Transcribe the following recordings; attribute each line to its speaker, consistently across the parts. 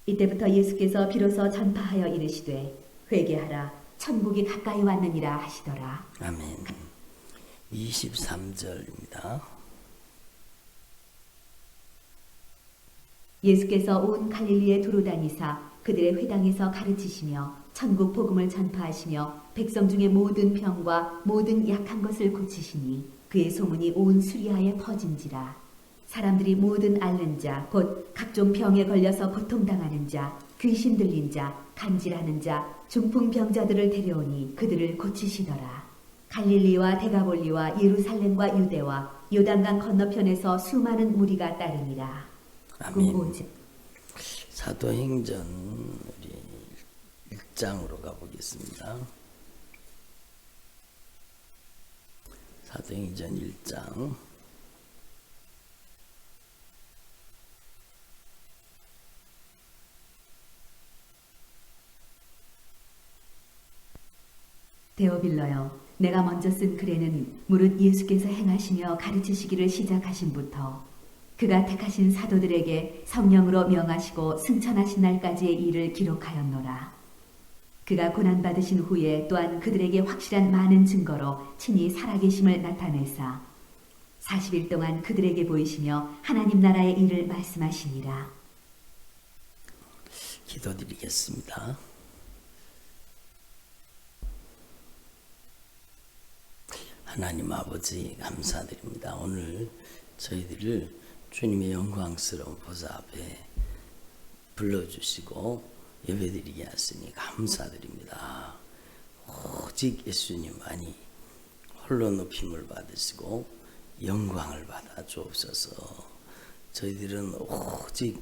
Speaker 1: 이때부터 예수께서 비로소 전파하여 이르시되 회개하라 천국이 가까이 왔느니라 하시더라.
Speaker 2: 아멘. 23절입니다.
Speaker 1: 예수께서 온 갈릴리에 두루 다니사 그들의 회당에서 가르치시며 천국 복음을 전파하시며 백성 중에 모든 병과 모든 약한 것을 고치시니 그의 소문이 온 수리아에 퍼진지라. 사람들이 모든 앓는 자, 곧 각종 병에 걸려서 고통당하는 자, 귀신 들린 자, 간질하는 자, 중풍병자들을 데려오니 그들을 고치시더라. 갈릴리와 데가볼리와 예루살렘과 유대와 요단강 건너편에서 수많은 무리가 따르니라.
Speaker 2: 아멘. 사도행전 우리 1장으로 가보겠습니다. 사도행전 1장
Speaker 1: 데오빌러여, 내가 먼저 쓴 글에는 무릇 예수께서 행하시며 가르치시기를 시작하신부터 그가 택하신 사도들에게 성령으로 명하시고 승천하신 날까지의 일을 기록하였노라. 그가 고난받으신 후에 또한 그들에게 확실한 많은 증거로 친히 살아계심을 나타내사 40일 동안 그들에게 보이시며 하나님 나라의 일을 말씀하시니라.
Speaker 2: 기도드리겠습니다. 하나님 아버지 감사드립니다. 오늘 저희들을 주님의 영광스러운 보좌 앞에 불러주시고 예배드리게 하시니 감사드립니다. 오직 예수님만이 홀로 높임을 받으시고 영광을 받아 주옵소서. 저희들은 오직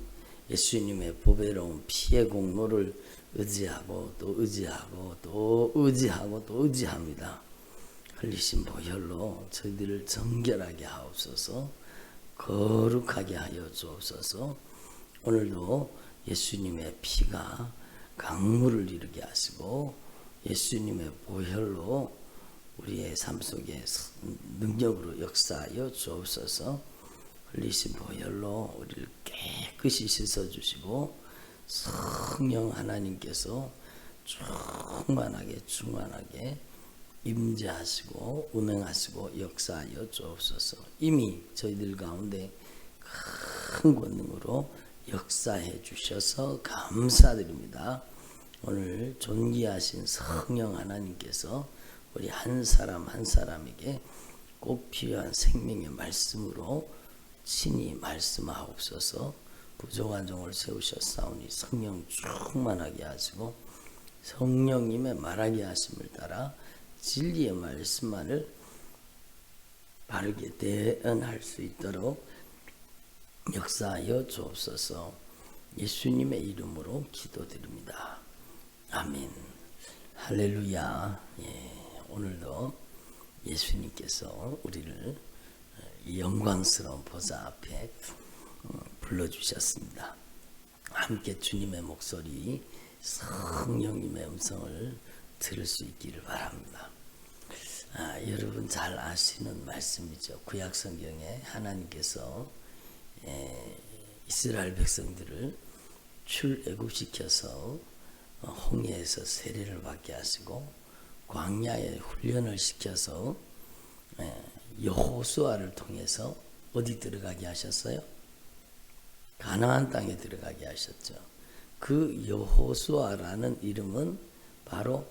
Speaker 2: 예수님의 보배로운 피의 공로를 의지하고 또 의지하고 또 의지하고 또 의지합니다. 흘리신 보혈로 저희들을 정결하게 하옵소서. 거룩하게 하여 주옵소서. 오늘도 예수님의 피가 강물을 이루게 하시고 예수님의 보혈로 우리의 삶 속에 능력으로 역사하여 주옵소서. 흘리신 보혈로 우리를 깨끗이 씻어주시고 성령 하나님께서 충만하게 임재하시고 운행하시고 역사하여 주옵소서. 이미 저희들 가운데 큰 권능으로 역사해 주셔서 감사드립니다. 오늘 존귀하신 성령 하나님께서 우리 한 사람 한 사람에게 꼭 필요한 생명의 말씀으로 친히 말씀하옵소서. 부족한 종을 세우셨사오니 성령 충만하게 하시고 성령님의 말하게 하심을 따라 진리의 말씀만을 바르게 대언할 수 있도록 역사하여 주옵소서. 예수님의 이름으로 기도드립니다. 아멘. 할렐루야. 오늘도 예수님께서 우리를 영광스러운 보좌 앞에 불러주셨습니다. 함께 주님의 목소리, 성령님의 음성을 들을 수 있기를 바랍니다. 여러분 잘 아시는 말씀이죠. 구약 성경에 하나님께서 이스라엘 백성들을 출애굽시켜서 홍해에서 세례를 받게 하시고 광야에 훈련을 시켜서 여호수아를 통해서 어디 들어가게 하셨어요? 가나안 땅에 들어가게 하셨죠. 그 여호수아라는 이름은 바로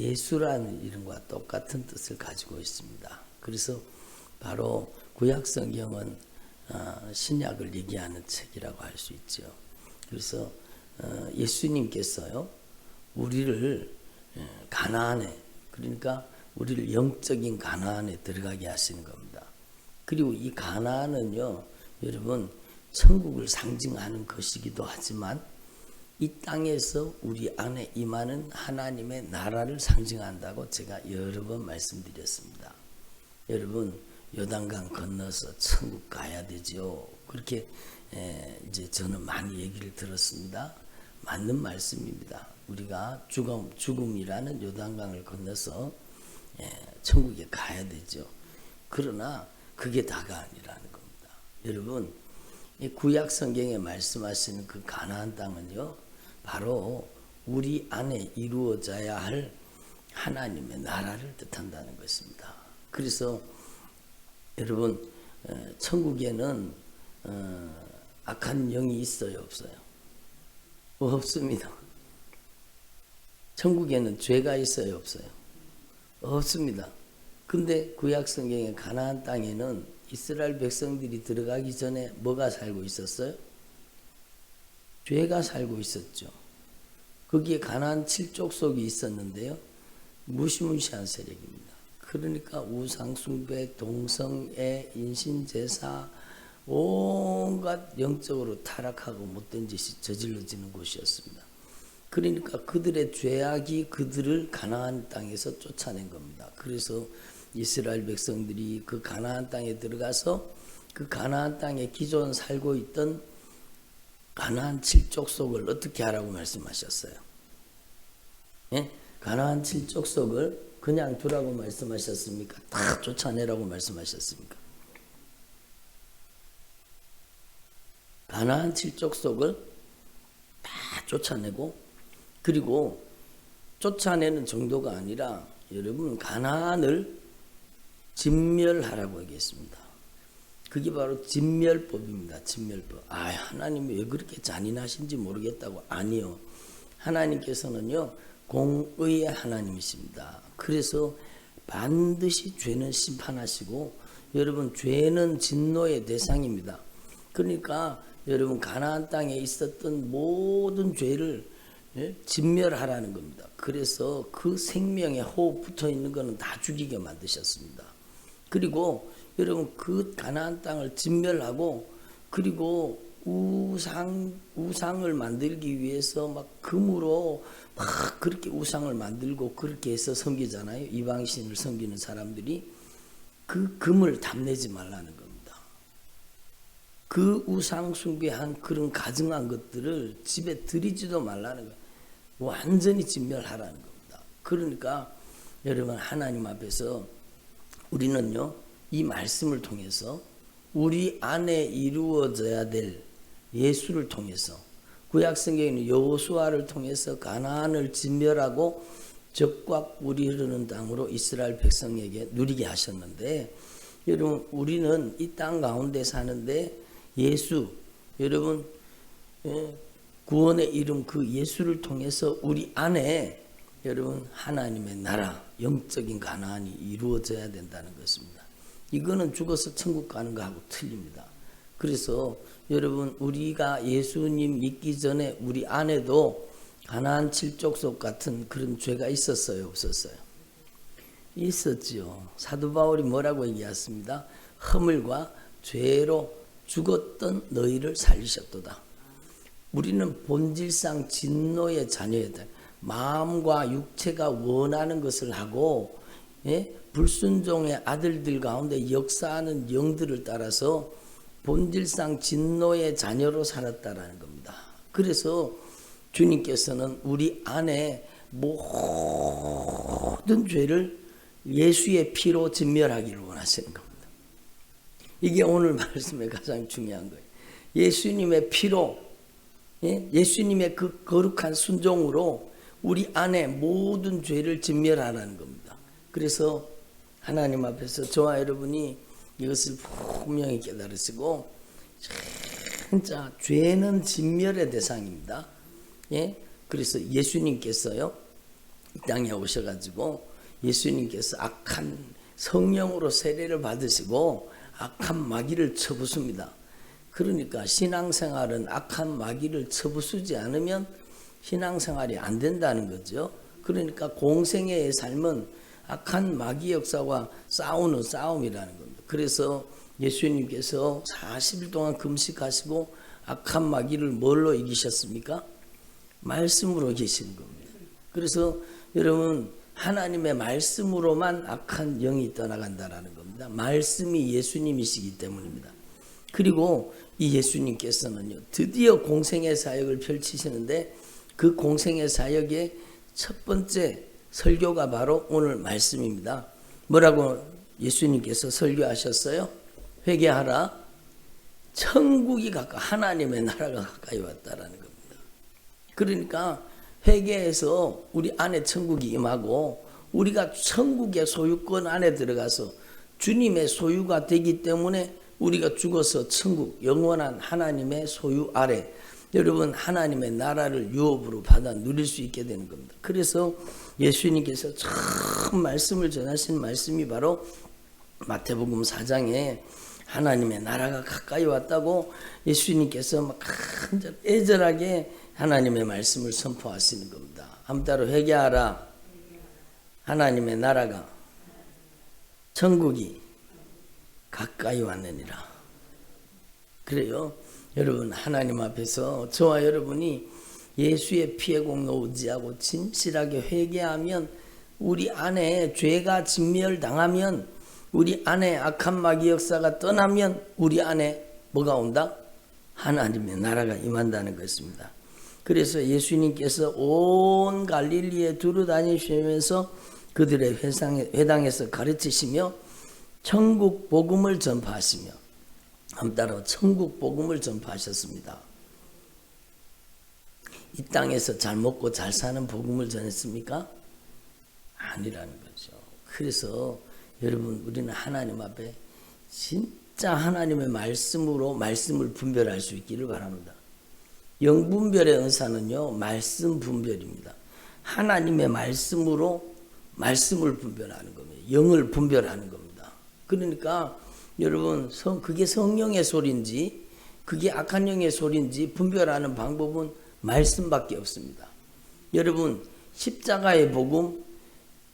Speaker 2: 예수라는 이름과 똑같은 뜻을 가지고 있습니다. 그래서 바로 구약 성경은 신약을 얘기하는 책이라고 할 수 있죠. 그래서 예수님께서요 우리를 가나안에, 그러니까 우리를 영적인 가나안에 들어가게 하시는 겁니다. 그리고 이 가나안은요 여러분 천국을 상징하는 것이기도 하지만 이 땅에서 우리 안에 임하는 하나님의 나라를 상징한다고 제가 여러 번 말씀드렸습니다. 여러분 요단강 건너서 천국 가야 되죠. 그렇게 이제 저는 많이 얘기를 들었습니다. 맞는 말씀입니다. 우리가 죽음이라는 요단강을 건너서 천국에 가야 되죠. 그러나 그게 다가 아니라는 겁니다. 여러분 이 구약 성경에 말씀하시는 그 가나안 땅은요, 바로 우리 안에 이루어져야 할 하나님의 나라를 뜻한다는 것입니다. 그래서 여러분, 천국에는 악한 영이 있어요, 없어요? 없습니다. 천국에는 죄가 있어요, 없어요? 없습니다. 근데 구약 성경의 가나안 땅에는 이스라엘 백성들이 들어가기 전에 뭐가 살고 있었어요? 죄가 살고 있었죠. 거기에 가나안 7족속이 있었는데요, 무시무시한 세력입니다. 그러니까 우상숭배, 동성애, 인신제사, 온갖 영적으로 타락하고 못된 짓이 저질러지는 곳이었습니다. 그러니까 그들의 죄악이 그들을 가나안 땅에서 쫓아낸 겁니다. 그래서 이스라엘 백성들이 그 가나안 땅에 들어가서 그 가나안 땅에 기존 살고 있던 가나안 7족속을 어떻게 하라고 말씀하셨어요? 예? 가나안 7족속을 그냥 두라고 말씀하셨습니까? 다 쫓아내라고 말씀하셨습니까? 가나안 7족속을 다 쫓아내고, 그리고 쫓아내는 정도가 아니라 여러분 가나안을 진멸하라고 얘기했습니다. 그게 바로 진멸법입니다. 진멸법. 하나님이 왜 그렇게 잔인하신지 모르겠다고. 아니요. 하나님께서는요, 공의의 하나님이십니다. 그래서 반드시 죄는 심판하시고, 여러분 죄는 진노의 대상입니다. 그러니까 여러분 가나안 땅에 있었던 모든 죄를 진멸하라는 겁니다. 그래서 그 생명에 호흡 붙어 있는 것은 다 죽이게 만드셨습니다. 그리고 여러분 그 가나안 땅을 진멸하고, 그리고 우상을 만들기 위해서 막 금으로 막 그렇게 우상을 만들고 그렇게 해서 섬기잖아요. 이방신을 섬기는 사람들이 그 금을 탐내지 말라는 겁니다. 그 우상 숭배한 그런 가증한 것들을 집에 들이지도 말라는 거예요. 완전히 진멸하라는 겁니다. 그러니까 여러분 하나님 앞에서 우리는요, 이 말씀을 통해서 우리 안에 이루어져야 될 예수를 통해서, 구약 성경에는 여호수아를 통해서 가나안을 진멸하고 적과 꿀이 흐르는 땅으로 이스라엘 백성에게 누리게 하셨는데, 여러분 우리는 이 땅 가운데 사는데 예수, 여러분 구원의 이름 그 예수를 통해서 우리 안에 여러분 하나님의 나라, 영적인 가나안이 이루어져야 된다는 것입니다. 이거는 죽어서 천국 가는 거하고 틀립니다. 그래서 여러분 우리가 예수님 믿기 전에 우리 안에도 가나안 7족속 같은 그런 죄가 있었어요, 없었어요? 있었지요. 사도 바울이 뭐라고 얘기했습니다? 허물과 죄로 죽었던 너희를 살리셨도다. 우리는 본질상 진노의 자녀이다. 마음과 육체가 원하는 것을 하고, 불순종의 아들들 가운데 역사하는 영들을 따라서 본질상 진노의 자녀로 살았다라는 겁니다. 그래서 주님께서는 우리 안에 모든 죄를 예수의 피로 진멸하기를 원하시는 겁니다. 이게 오늘 말씀의 가장 중요한 거예요. 예수님의 피로, 예수님의 그 거룩한 순종으로 우리 안에 모든 죄를 진멸하라는 겁니다. 그래서 하나님 앞에서 저와 여러분이 이것을 분명히 깨달으시고, 진짜 죄는 진멸의 대상입니다. 그래서 예수님께서요, 이 땅에 오셔가지고 예수님께서 악한 성령으로 세례를 받으시고 악한 마귀를 쳐부숩니다. 그러니까 신앙생활은 악한 마귀를 쳐부수지 않으면 신앙생활이 안 된다는 거죠. 그러니까 공생애의 삶은 악한 마귀 역사와 싸우는 싸움이라는 겁니다. 그래서 예수님께서 40일 동안 금식하시고 악한 마귀를 뭘로 이기셨습니까? 말씀으로 계시는 겁니다. 그래서 여러분 하나님의 말씀으로만 악한 영이 떠나간다라는 겁니다. 말씀이 예수님이시기 때문입니다. 그리고 이 예수님께서는요, 드디어 공생의 사역을 펼치시는데 그 공생의 사역의 첫 번째 설교가 바로 오늘 말씀입니다. 뭐라고 예수님께서 설교하셨어요? 회개하라, 천국이 가까이, 하나님의 나라가 가까이 왔다라는 겁니다. 그러니까 회개해서 우리 안에 천국이 임하고 우리가 천국의 소유권 안에 들어가서 주님의 소유가 되기 때문에 우리가 죽어서 천국, 영원한 하나님의 소유 아래, 여러분 하나님의 나라를 유업으로 받아 누릴 수 있게 되는 겁니다. 그래서 예수님께서 처음 말씀을 전하신 말씀이 바로 마태복음 4장에 하나님의 나라가 가까이 왔다고 예수님께서 막 애절하게 하나님의 말씀을 선포하시는 겁니다. 한 번 따로 회개하라. 하나님의 나라가, 천국이 가까이 왔느니라. 그래요. 여러분 하나님 앞에서 저와 여러분이 예수의 피의 공로 의지하고 진실하게 회개하면, 우리 안에 죄가 진멸당하면, 우리 안에 악한 마귀 역사가 떠나면 우리 안에 뭐가 온다? 하나님의 나라가 임한다는 것입니다. 그래서 예수님께서 온 갈릴리에 두루 다니시면서 그들의 회당에서 가르치시며 천국 복음을 전파하시며, 한 따라 천국 복음을 전파하셨습니다. 이 땅에서 잘 먹고 잘 사는 복음을 전했습니까? 아니라는 거죠. 그래서 여러분 우리는 하나님 앞에 진짜 하나님의 말씀으로 말씀을 분별할 수 있기를 바랍니다. 영분별의 은사는요, 말씀 분별입니다. 하나님의 말씀으로 말씀을 분별하는 겁니다. 영을 분별하는 겁니다. 그러니까 여러분 그게 성령의 소리인지 그게 악한 영의 소리인지 분별하는 방법은 말씀밖에 없습니다. 여러분 십자가의 복음,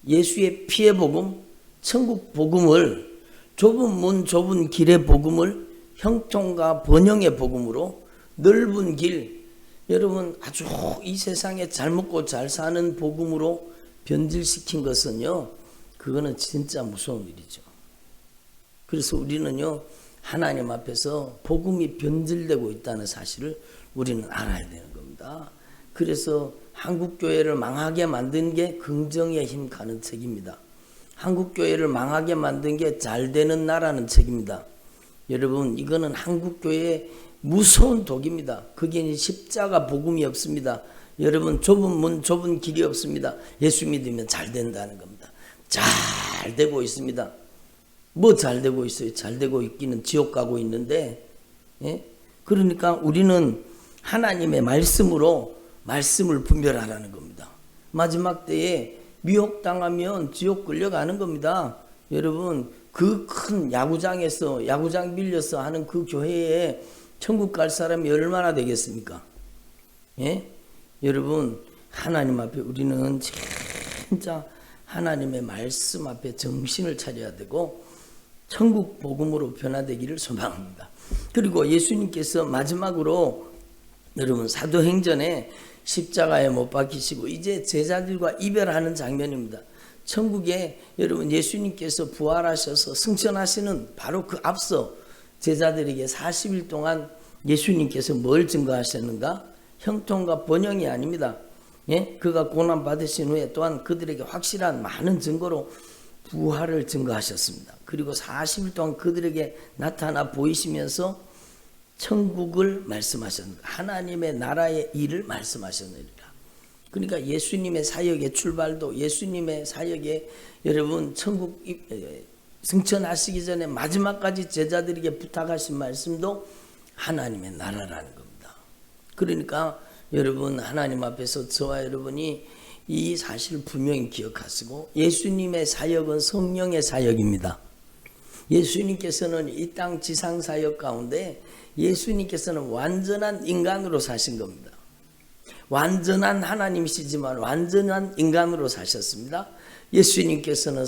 Speaker 2: 예수의 피의 복음, 천국 복음을, 좁은 문 좁은 길의 복음을 형통과 번영의 복음으로 넓은 길, 여러분 아주 이 세상에 잘 먹고 잘 사는 복음으로 변질시킨 것은요, 그거는 진짜 무서운 일이죠. 그래서 우리는요, 하나님 앞에서 복음이 변질되고 있다는 사실을 우리는 알아야 되는 겁니다. 그래서 한국교회를 망하게 만든 게 긍정의 힘 가는 책입니다. 한국교회를 망하게 만든 게 잘되는 나라는 책입니다. 여러분 이거는 한국교회의 무서운 독입니다. 거기에는 십자가 복음이 없습니다. 여러분 좁은 문 좁은 길이 없습니다. 예수 믿으면 잘 된다는 겁니다. 잘 되고 있습니다. 뭐 잘 되고 있어요? 잘 되고 있기는 지옥 가고 있는데, 예? 그러니까 우리는 하나님의 말씀으로 말씀을 분별하라는 겁니다. 마지막 때에 미혹당하면 지옥 끌려가는 겁니다. 여러분 그 큰 야구장에서 야구장 빌려서 하는 그 교회에 천국 갈 사람이 얼마나 되겠습니까? 예? 여러분 하나님 앞에 우리는 진짜 하나님의 말씀 앞에 정신을 차려야 되고 천국 복음으로 변화되기를 소망합니다. 그리고 예수님께서 마지막으로 여러분 사도행전에 십자가에 못 박히시고 이제 제자들과 이별하는 장면입니다. 천국에 여러분 예수님께서 부활하셔서 승천하시는 바로 그 앞서 제자들에게 40일 동안 예수님께서 뭘 증거하셨는가? 형통과 번영이 아닙니다. 예? 그가 고난 받으신 후에 또한 그들에게 확실한 많은 증거로 부활을 증거하셨습니다. 그리고 40일 동안 그들에게 나타나 보이시면서 천국을 말씀하셨습니다. 하나님의 나라의 일을 말씀하셨느니라. 그러니까 예수님의 사역의 출발도, 예수님의 사역에 여러분 천국 승천하시기 전에 마지막까지 제자들에게 부탁하신 말씀도 하나님의 나라라는 겁니다. 그러니까 여러분 하나님 앞에서 저와 여러분이 이 사실을 분명히 기억하시고, 예수님의 사역은 성령의 사역입니다. 예수님께서는 이 땅 지상 사역 가운데 예수님께서는 완전한 인간으로 사신 겁니다. 완전한 하나님이시지만 완전한 인간으로 사셨습니다. 예수님께서는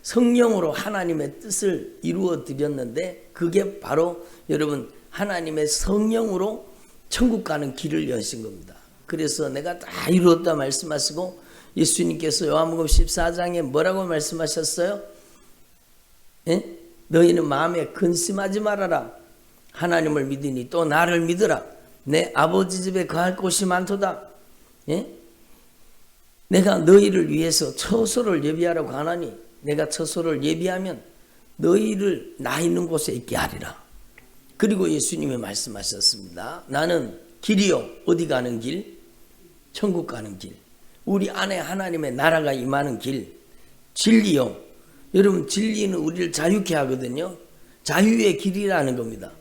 Speaker 2: 성령으로 하나님의 뜻을 이루어 드렸는데, 그게 바로 여러분 하나님의 성령으로 천국 가는 길을 여신 겁니다. 그래서 내가 다 이루었다 말씀하시고, 예수님께서 요한복음 14장에 뭐라고 말씀하셨어요? 예? 너희는 마음에 근심하지 말아라. 하나님을 믿으니 또 나를 믿으라. 내 아버지 집에 거할 곳이 많도다. 예? 내가 너희를 위해서 처소를 예비하라고 하나니, 내가 처소를 예비하면 너희를 나 있는 곳에 있게 하리라. 그리고 예수님이 말씀하셨습니다. 나는 길이요. 어디 가는 길? 천국 가는 길. 우리 안에 하나님의 나라가 임하는 길. 진리요. 여러분, 진리는 우리를 자유케 하거든요. 자유의 길이라는 겁니다.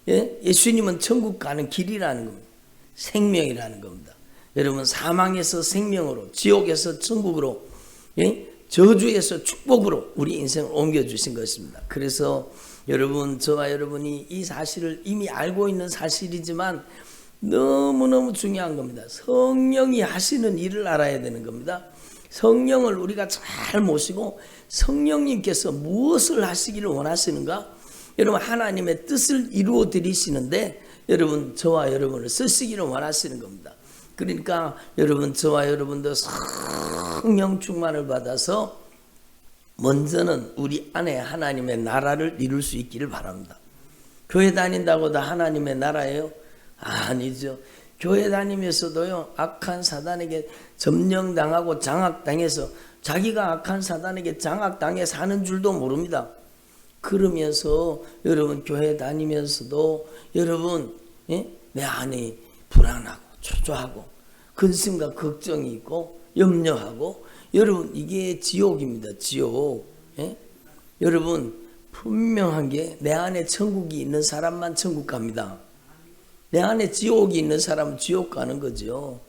Speaker 2: 예? 예수님은 천국 가는 길이라는 겁니다. 생명이라는 겁니다. 여러분, 사망에서 생명으로, 지옥에서 천국으로, 예? 저주에서 축복으로 우리 인생을 옮겨주신 것입니다. 그래서 여러분, 저와 여러분이 이 사실을 이미 알고 있는 사실이지만 너무너무 중요한 겁니다. 성령이 하시는 일을 알아야 되는 겁니다. 성령을 우리가 잘 모시고 성령님께서 무엇을 하시기를 원하시는가? 여러분, 하나님의 뜻을 이루어 드리시는데 여러분, 저와 여러분을 쓰시기를 원하시는 겁니다. 그러니까 여러분, 저와 여러분도 성령 충만을 받아서 먼저는 우리 안에 하나님의 나라를 이룰 수 있기를 바랍니다. 교회 다닌다고 다 하나님의 나라예요? 아니죠. 교회 다니면서도요, 악한 사단에게 점령당하고 장악당해서 자기가 악한 사단에게 장악당해 사는 줄도 모릅니다. 그러면서 여러분, 교회 다니면서도 여러분, 예? 내 안에 불안하고 초조하고 근심과 걱정이 있고 염려하고, 여러분, 이게 지옥입니다. 지옥. 예? 여러분, 분명한 게 내 안에 천국이 있는 사람만 천국 갑니다. 내 안에 지옥이 있는 사람은 지옥 가는 거죠.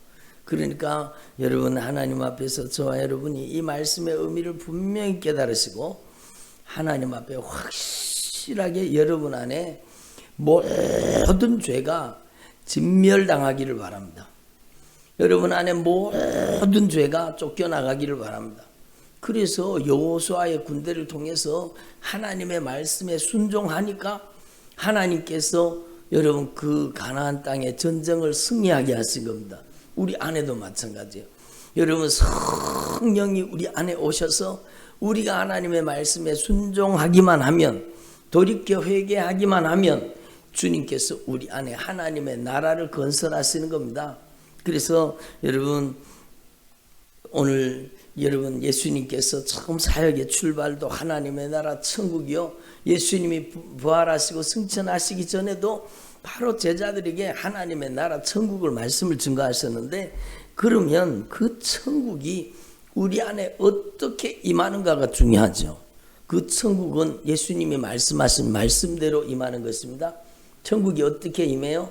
Speaker 2: 그러니까 여러분, 하나님 앞에서 저와 여러분이 이 말씀의 의미를 분명히 깨달으시고 하나님 앞에 확실하게 여러분 안에 모든 죄가 진멸당하기를 바랍니다. 여러분 안에 모든 죄가 쫓겨나가기를 바랍니다. 그래서 여호수아의 군대를 통해서 하나님의 말씀에 순종하니까 하나님께서 여러분 그 가나안 땅의 전쟁을 승리하게 하신 겁니다. 우리 안에도 마찬가지예요. 여러분, 성령이 우리 안에 오셔서 우리가 하나님의 말씀에 순종하기만 하면, 돌이켜 회개하기만 하면 주님께서 우리 안에 하나님의 나라를 건설하시는 겁니다. 그래서 여러분, 오늘 여러분, 예수님께서 처음 사역의 출발도 하나님의 나라 천국이요, 예수님이 부활하시고 승천하시기 전에도 바로 제자들에게 하나님의 나라 천국을 말씀을 증거하셨는데, 그러면 그 천국이 우리 안에 어떻게 임하는가가 중요하죠. 그 천국은 예수님이 말씀하신 말씀대로 임하는 것입니다. 천국이 어떻게 임해요?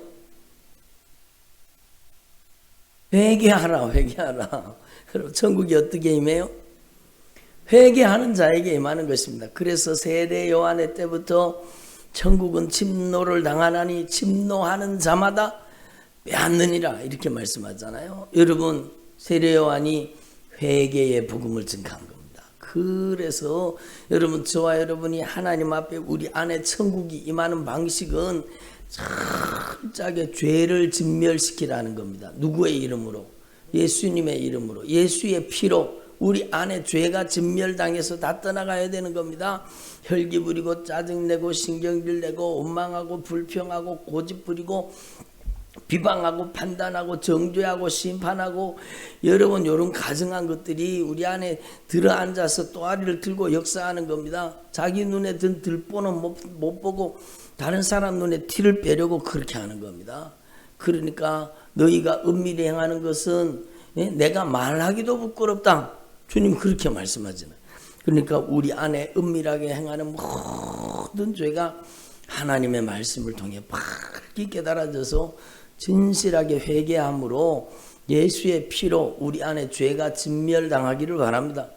Speaker 2: 회개하라, 회개하라. 그럼 천국이 어떻게 임해요? 회개하는 자에게 임하는 것입니다. 그래서 세례 요한의 때부터 천국은 침노를 당하나니 침노하는 자마다 빼앗느니라, 이렇게 말씀하잖아요. 여러분, 세례 요한이 회개의 복음을 증거한 겁니다. 그래서 여러분, 저와 여러분이 하나님 앞에 우리 안에 천국이 임하는 방식은 철저하게 죄를 진멸시키라는 겁니다. 누구의 이름으로? 예수님의 이름으로, 예수의 피로 우리 안에 죄가 진멸당해서 다 떠나가야 되는 겁니다. 혈기 부리고 짜증내고 신경질 내고 원망하고 불평하고 고집 부리고 비방하고 판단하고 정죄하고 심판하고, 여러분, 이런 가증한 것들이 우리 안에 들어앉아서 또아리를 들고 역사하는 겁니다. 자기 눈에 든 들보는 못 보고 다른 사람 눈에 티를 빼려고 그렇게 하는 겁니다. 그러니까 너희가 은밀히 행하는 것은 내가 말하기도 부끄럽다. 주님 그렇게 말씀하잖아요. 그러니까 우리 안에 은밀하게 행하는 모든 죄가 하나님의 말씀을 통해 밝게 깨달아져서 진실하게 회개함으로 예수의 피로 우리 안에 죄가 진멸당하기를 바랍니다.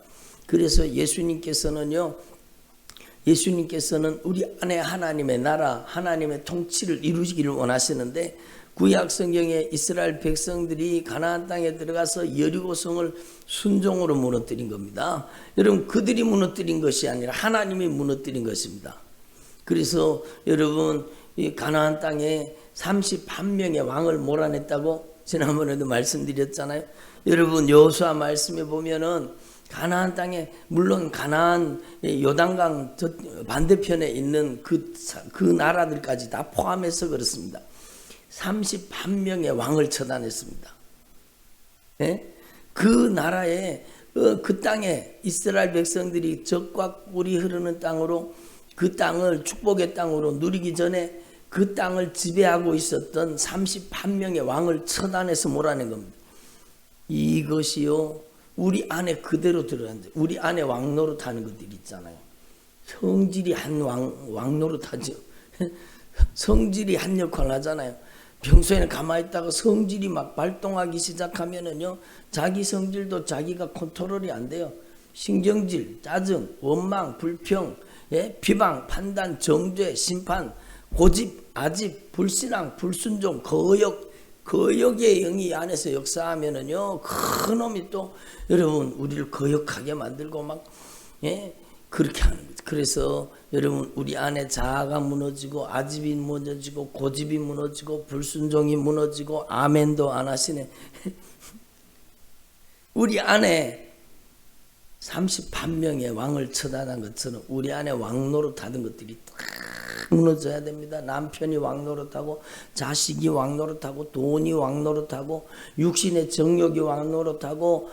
Speaker 2: 그래서 예수님께서는 우리 안에 하나님의 나라, 하나님의 통치를 이루시기를 원하시는데, 구약 성경에 이스라엘 백성들이 가나안 땅에 들어가서 여리고성을 순종으로 무너뜨린 겁니다. 여러분, 그들이 무너뜨린 것이 아니라 하나님이 무너뜨린 것입니다. 그래서 여러분, 이 가나안 땅에 31명의 왕을 몰아냈다고 지난번에도 말씀드렸잖아요. 여러분, 여호수아 말씀에 보면은 가나안 땅에, 물론 가나안 요단강 반대편에 있는 그 나라들까지 다 포함해서 그렇습니다. 31명의 왕을 처단했습니다. 예? 그 나라에 그 땅에 이스라엘 백성들이 젖과 꿀이 흐르는 땅으로 그 땅을 축복의 땅으로 누리기 전에 그 땅을 지배하고 있었던 31명의 왕을 처단해서 몰아낸 겁니다. 이것이요, 우리 안에 그대로 들어가는데, 우리 안에 왕노릇 하는 것들이 있잖아요. 성질이 한 왕노릇 하죠. 성질이 한 역할을 하잖아요. 평소에는 가만히 있다가 성질이 막 발동하기 시작하면은요, 자기 성질도 자기가 컨트롤이 안 돼요. 신경질, 짜증, 원망, 불평, 비방, 판단, 정죄, 심판, 고집, 아집, 불신앙, 불순종, 거역의 영이 안에서 역사하면은요, 큰 놈이 또 여러분 우리를 거역하게 만들고 막 그렇게 하는 거죠. 그래서 여러분 우리 안에 자아가 무너지고 아집이 무너지고 고집이 무너지고 불순종이 무너지고 아멘도 안 하시네. 우리 안에 31명의 왕을 처단한 것처럼 우리 안에 왕노릇 하던 것들이 딱 무너져야 됩니다. 남편이 왕노릇하고 자식이 왕노릇하고 돈이 왕노릇하고 육신의 정욕이 왕노릇하고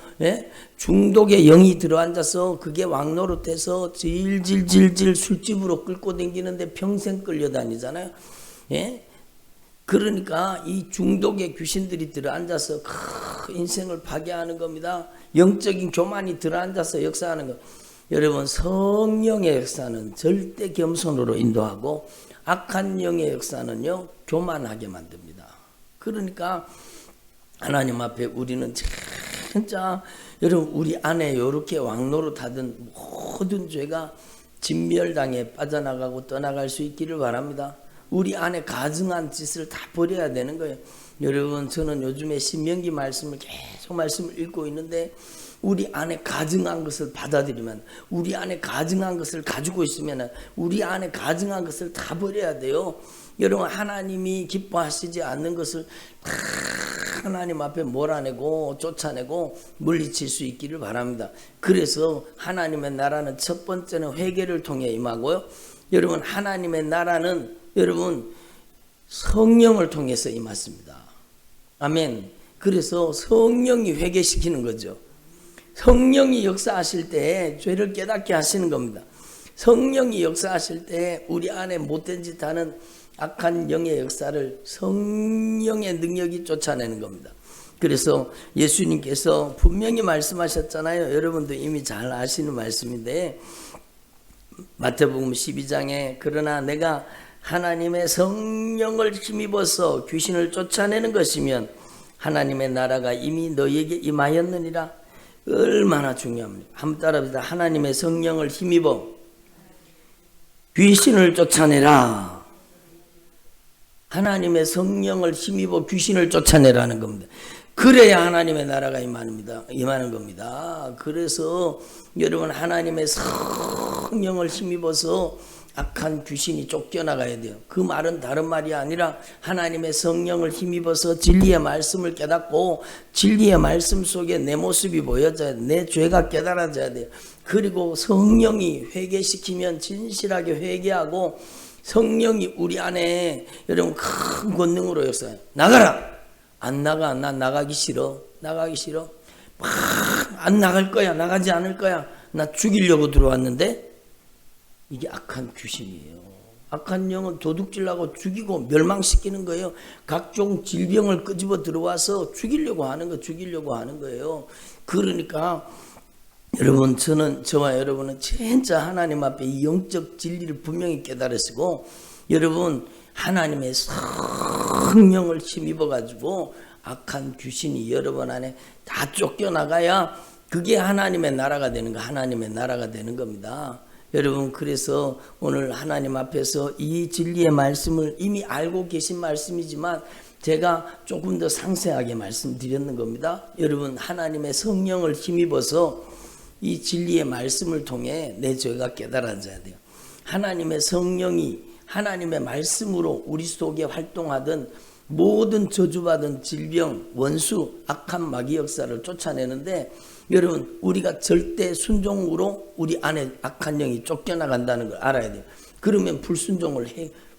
Speaker 2: 중독의 영이 들어앉아서 그게 왕노릇해서 질질질질 술집으로 끌고 다니는데 평생 끌려다니잖아요. 그러니까 이 중독의 귀신들이 들어앉아서 인생을 파괴하는 겁니다. 영적인 교만이 들어앉아서 역사하는 것. 여러분, 성령의 역사는 절대 겸손으로 인도하고 악한 영의 역사는요, 교만하게 만듭니다. 그러니까 하나님 앞에 우리는 진짜 여러분 우리 안에 이렇게 왕노릇하던 모든 죄가 진멸당에 빠져나가고 떠나갈 수 있기를 바랍니다. 우리 안에 가증한 짓을 다 버려야 되는 거예요. 여러분, 저는 요즘에 신명기 말씀을 계속 말씀을 읽고 있는데 우리 안에 가증한 것을 받아들이면, 우리 안에 가증한 것을 가지고 있으면 우리 안에 가증한 것을 다 버려야 돼요. 여러분, 하나님이 기뻐하시지 않는 것을 다 하나님 앞에 몰아내고 쫓아내고 물리칠 수 있기를 바랍니다. 그래서 하나님의 나라는 첫 번째는 회개를 통해 임하고요. 여러분, 하나님의 나라는 여러분 성령을 통해서 임했습니다. 아멘. 그래서 성령이 회개시키는 거죠. 성령이 역사하실 때 죄를 깨닫게 하시는 겁니다. 성령이 역사하실 때 우리 안에 못된 짓 하는 악한 영의 역사를 성령의 능력이 쫓아내는 겁니다. 그래서 예수님께서 분명히 말씀하셨잖아요. 여러분도 이미 잘 아시는 말씀인데 마태복음 12장에 그러나 내가 하나님의 성령을 힘입어서 귀신을 쫓아내는 것이면 하나님의 나라가 이미 너희에게 임하였느니라. 얼마나 중요합니까? 한번 따라합시다. 하나님의 성령을 힘입어 귀신을 쫓아내라. 하나님의 성령을 힘입어 귀신을 쫓아내라는 겁니다. 그래야 하나님의 나라가 임하는 겁니다. 그래서 여러분 하나님의 성령을 힘입어서 악한 귀신이 쫓겨나가야 돼요. 그 말은 다른 말이 아니라 하나님의 성령을 힘입어서 진리의 말씀을 깨닫고 진리의 말씀 속에 내 모습이 보여져야 돼요. 내 죄가 깨달아져야 돼요. 그리고 성령이 회개시키면 진실하게 회개하고 성령이 우리 안에 여러분 큰 권능으로 역사해요. 나가라! 안 나가. 나 나가기 싫어. 안 나갈 거야. 나가지 않을 거야. 나 죽이려고 들어왔는데 이게 악한 귀신이에요. 악한 영은 도둑질하고 죽이고 멸망시키는 거예요. 각종 질병을 끄집어 들어와서 죽이려고 하는 거예요. 그러니까 여러분, 저와 여러분은 진짜 하나님 앞에 이 영적 진리를 분명히 깨달으시고 여러분 하나님의 성령을 힘입어 가지고 악한 귀신이 여러분 안에 다 쫓겨나가야 그게 하나님의 나라가 되는 거, 하나님의 나라가 되는 겁니다. 여러분, 그래서 오늘 하나님 앞에서 이 진리의 말씀을 이미 알고 계신 말씀이지만 제가 조금 더 상세하게 말씀드렸는 겁니다. 여러분, 하나님의 성령을 힘입어서 이 진리의 말씀을 통해 내 죄가 깨달아져야 돼요. 하나님의 성령이 하나님의 말씀으로 우리 속에 활동하던 모든 저주받은 질병, 원수, 악한 마귀 역사를 쫓아내는데 여러분, 우리가 절대 순종으로 우리 안에 악한 영이 쫓겨나간다는 걸 알아야 돼요. 그러면 불순종을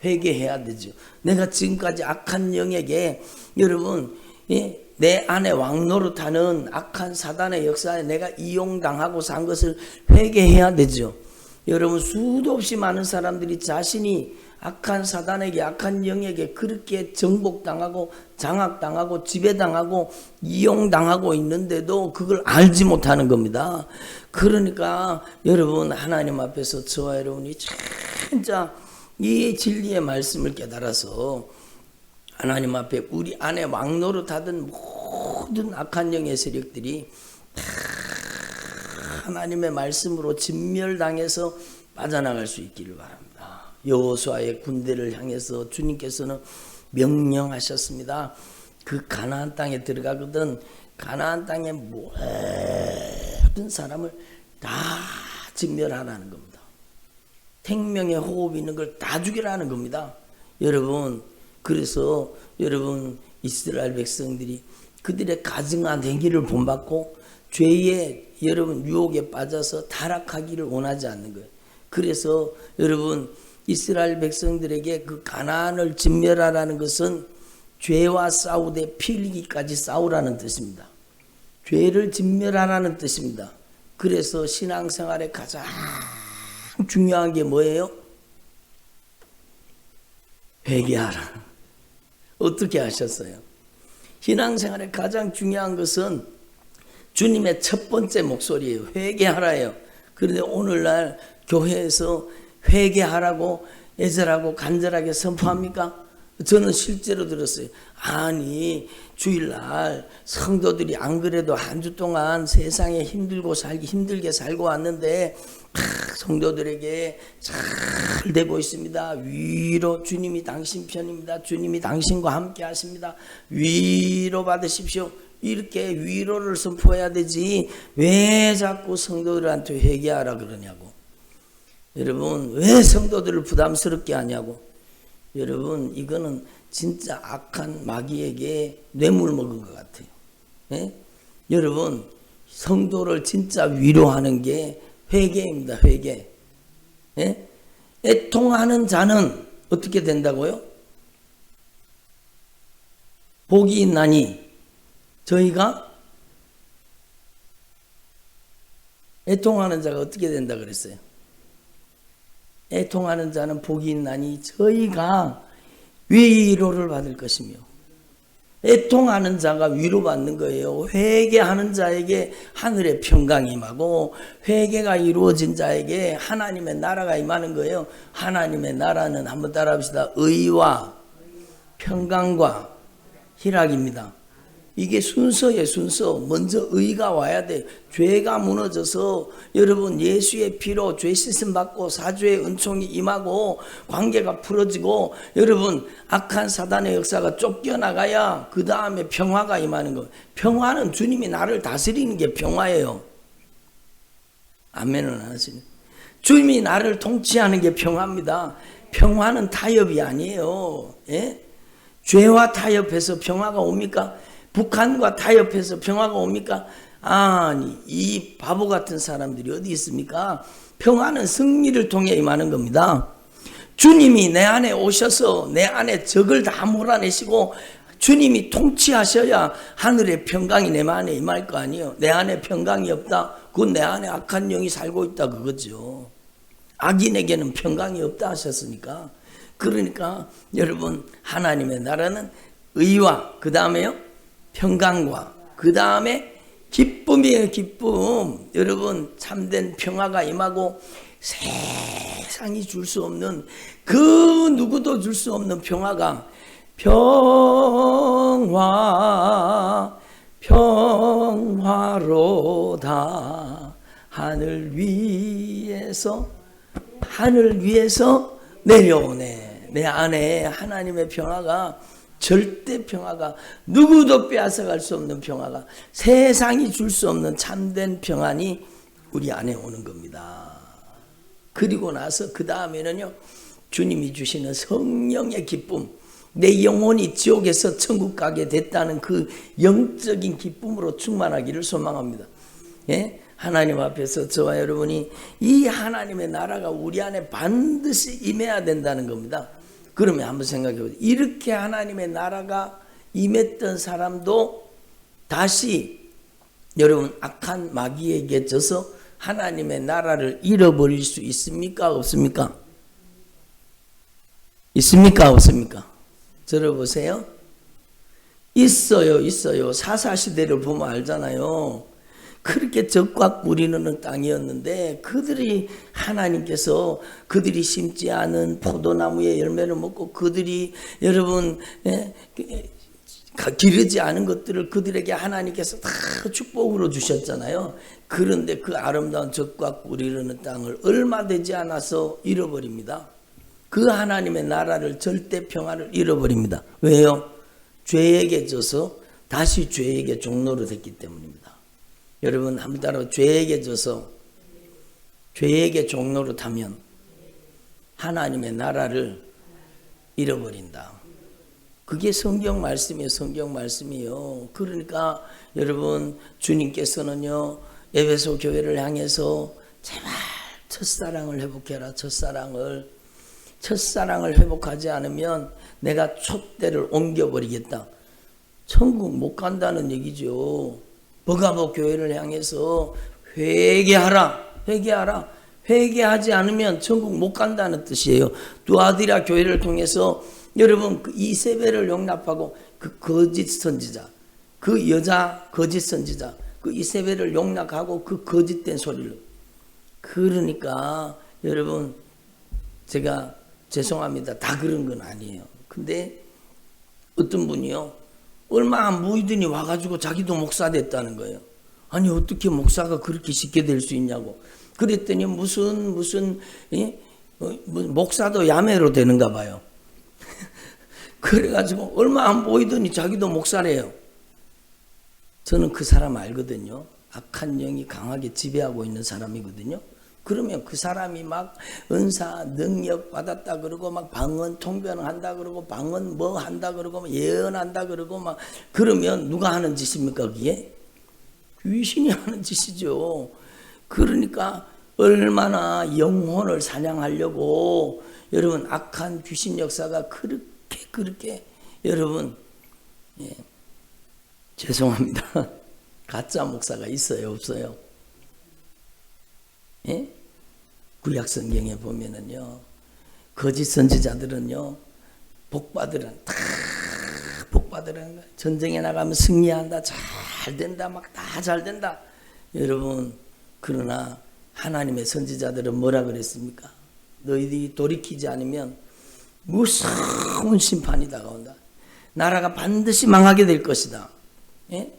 Speaker 2: 회개해야 되죠. 내가 지금까지 악한 영에게 여러분 내 안에 왕노릇하는 악한 사단의 역사에 내가 이용당하고 산 것을 회개해야 되죠. 여러분 수도 없이 많은 사람들이 자신이 악한 사단에게 악한 영에게 그렇게 정복당하고 장악당하고 지배당하고 이용당하고 있는데도 그걸 알지 못하는 겁니다. 그러니까 여러분 하나님 앞에서 저와 여러분이 진짜 이 진리의 말씀을 깨달아서 하나님 앞에 우리 안에 왕노릇하던 모든 악한 영의 세력들이 다 하나님의 말씀으로 진멸당해서 빠져나갈 수 있기를 바랍니다. 여호수아의 군대를 향해서 주님께서는 명령하셨습니다. 그 가나안 땅에 들어가거든 가나안 땅의 모든 사람을 다 진멸하라는 겁니다. 생명의 호흡이 있는 걸 다 죽이라는 겁니다. 여러분, 그래서 여러분 이스라엘 백성들이 그들의 가증한 행위를 본받고 죄의 여러분 유혹에 빠져서 타락하기를 원하지 않는 거예요. 그래서 여러분 이스라엘 백성들에게 그 가나안을 진멸하라는 것은 죄와 싸우되 피 흘리기까지 싸우라는 뜻입니다. 죄를 진멸하라는 뜻입니다. 그래서 신앙생활에 가장 중요한 게 뭐예요? 회개하라. 어떻게 하셨어요? 신앙생활에 가장 중요한 것은 주님의 첫 번째 목소리예요. 회개하라예요. 그런데 오늘날 교회에서 회개하라고 애절하고 간절하게 선포합니까? 저는 실제로 들었어요. 아니 주일날 성도들이 안 그래도 한 주 동안 세상에 힘들게 살고 왔는데 성도들에게 잘 되고 있습니다. 위로 주님이 당신 편입니다. 주님이 당신과 함께 하십니다. 위로 받으십시오. 이렇게 위로를 선포해야 되지 왜 자꾸 성도들한테 회개하라 그러냐고. 여러분 왜 성도들을 부담스럽게 하냐고. 여러분 이거는 진짜 악한 마귀에게 뇌물 먹은 것 같아요. 예? 여러분 성도를 진짜 위로하는 게 회개입니다. 회개. 예? 애통하는 자는 어떻게 된다고요? 복이 있나니 저희가 애통하는 자가 어떻게 된다 그랬어요? 애통하는 자는 복이 있나니 저희가 위로를 받을 것이며. 애통하는 자가 위로받는 거예요. 회개하는 자에게 하늘의 평강이 임하고 회개가 이루어진 자에게 하나님의 나라가 임하는 거예요. 하나님의 나라는 한번 따라합시다. 의와 평강과 희락입니다. 이게 순서예요. 순서. 먼저 의가 와야 돼. 죄가 무너져서 여러분 예수의 피로 죄 씻음 받고 사죄의 은총이 임하고 관계가 풀어지고 여러분 악한 사단의 역사가 쫓겨나가야 그 다음에 평화가 임하는 거예요. 평화는 주님이 나를 다스리는 게 평화예요. 아멘은 안 하시네. 주님이 나를 통치하는 게 평화입니다. 평화는 타협이 아니에요. 예? 죄와 타협해서 평화가 옵니까? 북한과 타협해서 평화가 옵니까? 아니 이 바보 같은 사람들이 어디 있습니까? 평화는 승리를 통해 임하는 겁니다. 주님이 내 안에 오셔서 내 안에 적을 다 몰아내시고 주님이 통치하셔야 하늘의 평강이 내 안에 임할 거 아니에요. 내 안에 평강이 없다. 그건 내 안에 악한 영이 살고 있다 그거죠. 악인에게는 평강이 없다 하셨으니까. 그러니까 여러분 하나님의 나라는 의와 그 다음에요 평강과 그 다음에 기쁨이에요. 기쁨. 여러분 참된 평화가 임하고 세상이 줄 수 없는 그 누구도 줄 수 없는 평화가 평화로다. 하늘 위에서 내려오네. 내 안에 하나님의 평화가 절대 평화가 누구도 빼앗아갈 수 없는 평화가 세상이 줄 수 없는 참된 평안이 우리 안에 오는 겁니다. 그리고 나서 그 다음에는요 주님이 주시는 성령의 기쁨 내 영혼이 지옥에서 천국 가게 됐다는 그 영적인 기쁨으로 충만하기를 소망합니다. 예? 하나님 앞에서 저와 여러분이 이 하나님의 나라가 우리 안에 반드시 임해야 된다는 겁니다. 그러면 한번 생각해 보세요. 이렇게 하나님의 나라가 임했던 사람도 다시 여러분 악한 마귀에게 져서 하나님의 나라를 잃어버릴 수 있습니까? 없습니까? 있습니까? 없습니까? 들어보세요. 있어요, 있어요. 사사시대를 보면 알잖아요. 그렇게 적과 꿀이 흐르는 땅이었는데 그들이 하나님께서 그들이 심지 않은 포도나무의 열매를 먹고 그들이 여러분 기르지 않은 것들을 그들에게 하나님께서 다 축복으로 주셨잖아요. 그런데 그 아름다운 적과 꿀이 흐르는 땅을 얼마 되지 않아서 잃어버립니다. 그 하나님의 나라를 절대 평화를 잃어버립니다. 왜요? 죄에게 져서 다시 죄에게 종로로 됐기 때문입니다. 여러분 한번 따라 죄에게 져서 죄에게 종로로 타면 하나님의 나라를 잃어버린다. 그게 성경 말씀이에요. 성경 말씀이에요. 그러니까 여러분 주님께서는요 에베소 교회를 향해서 제발 첫사랑을 회복해라. 첫사랑을 회복하지 않으면 내가 촛대를 옮겨버리겠다. 천국 못 간다는 얘기죠. 버가보 교회를 향해서 회개하라. 회개하지 않으면 천국 못 간다는 뜻이에요. 두아디라 교회를 통해서 여러분 그 이세벨을 용납하고 그 거짓 선지자, 그 여자 거짓 선지자, 그 이세벨을 용납하고 그 거짓된 소리를. 그러니까 여러분 제가 죄송합니다. 다 그런 건 아니에요. 근데 어떤 분이요 얼마 안 보이더니 와가지고 자기도 목사 됐다는 거예요. 아니 어떻게 목사가 그렇게 쉽게 될 수 있냐고. 그랬더니 무슨 목사도 야매로 되는가 봐요. 그래가지고 얼마 안 보이더니 자기도 목사래요. 저는 그 사람 알거든요. 악한 영이 강하게 지배하고 있는 사람이거든요. 그러면 그 사람이 막 은사 능력 받았다 그러고 막 방언 통변한다 그러고 방언 뭐 한다 그러고 예언한다 그러고 막 그러면 누가 하는 짓입니까 그게? 귀신이 하는 짓이죠. 그러니까 얼마나 영혼을 사냥하려고 여러분 악한 귀신 역사가 그렇게 여러분 죄송합니다. 가짜 목사가 있어요 없어요? 예? 구약 성경에 보면은요 거짓 선지자들은요 복받으라는 거예요. 전쟁에 나가면 승리한다, 잘 된다, 막 다 잘 된다. 여러분 그러나 하나님의 선지자들은 뭐라 그랬습니까? 너희들이 돌이키지 않으면 무서운 심판이 다가온다. 나라가 반드시 망하게 될 것이다. 예?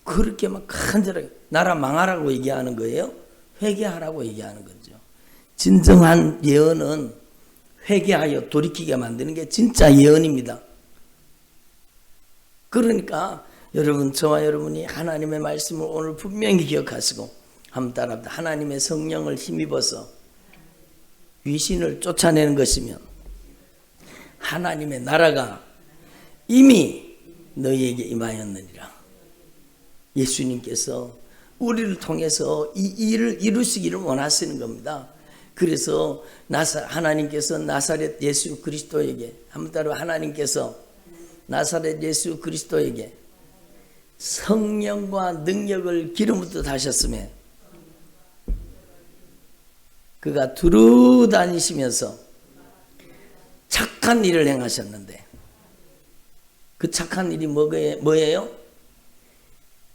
Speaker 2: 그렇게 막 간절하게 나라 망하라고 얘기하는 거예요? 회개하라고 얘기하는 거죠. 진정한 예언은 회개하여 돌이키게 만드는 게 진짜 예언입니다. 그러니까 여러분 저와 여러분이 하나님의 말씀을 오늘 분명히 기억하시고 한번 따라합니다. 하나님의 성령을 힘입어서 귀신을 쫓아내는 것이면 하나님의 나라가 이미 너희에게 임하였느니라. 예수님께서 우리를 통해서 이 일을 이루시기를 원하시는 겁니다. 그래서 하나님께서 나사렛 예수 그리스도에게 한번 따라 하나님께서 나사렛 예수 그리스도에게 성령과 능력을 기름부터 다셨으며 그가 두루 다니시면서 착한 일을 행하셨는데 그 착한 일이 뭐예요?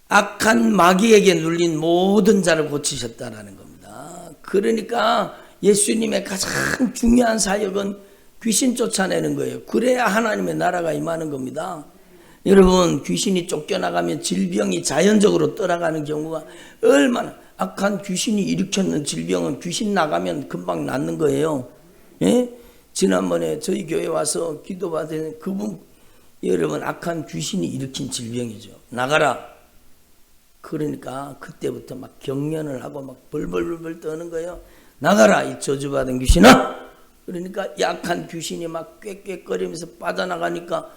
Speaker 2: 악한 마귀에게 눌린 모든 자를 고치셨다라는 겁니다. 그러니까 예수님의 가장 중요한 사역은 귀신 쫓아내는 거예요. 그래야 하나님의 나라가 임하는 겁니다. 여러분 귀신이 쫓겨나가면 질병이 자연적으로 떠나가는 경우가 얼마나 악한 귀신이 일으켰는 질병은 귀신 나가면 금방 낫는 거예요. 예? 지난번에 저희 교회 와서 기도받은 그분 여러분 악한 귀신이 일으킨 질병이죠. 나가라. 그러니까 그때부터 막 경련을 하고 막 벌벌벌 떠는 거예요. 나가라 이 저주받은 귀신아. 그러니까 약한 귀신이 막 꾀꾀거리면서 빠져나가니까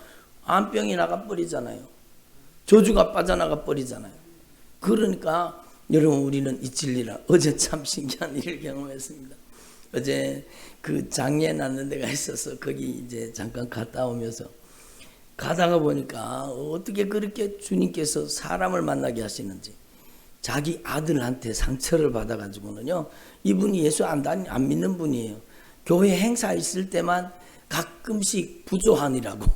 Speaker 2: 암병이 나가버리잖아요. 저주가 빠져나가 버리잖아요. 그러니까 여러분 우리는 이 진리라. 어제 참 신기한 일을 경험했습니다. 어제 그 장례 났는 데가 있어서 거기 이제 잠깐 갔다 오면서 가다가 보니까 어떻게 그렇게 주님께서 사람을 만나게 하시는지 자기 아들한테 상처를 받아가지고는요, 이분이 예수 안 믿는 분이에요. 교회 행사 있을 때만 가끔씩 부조하니라고.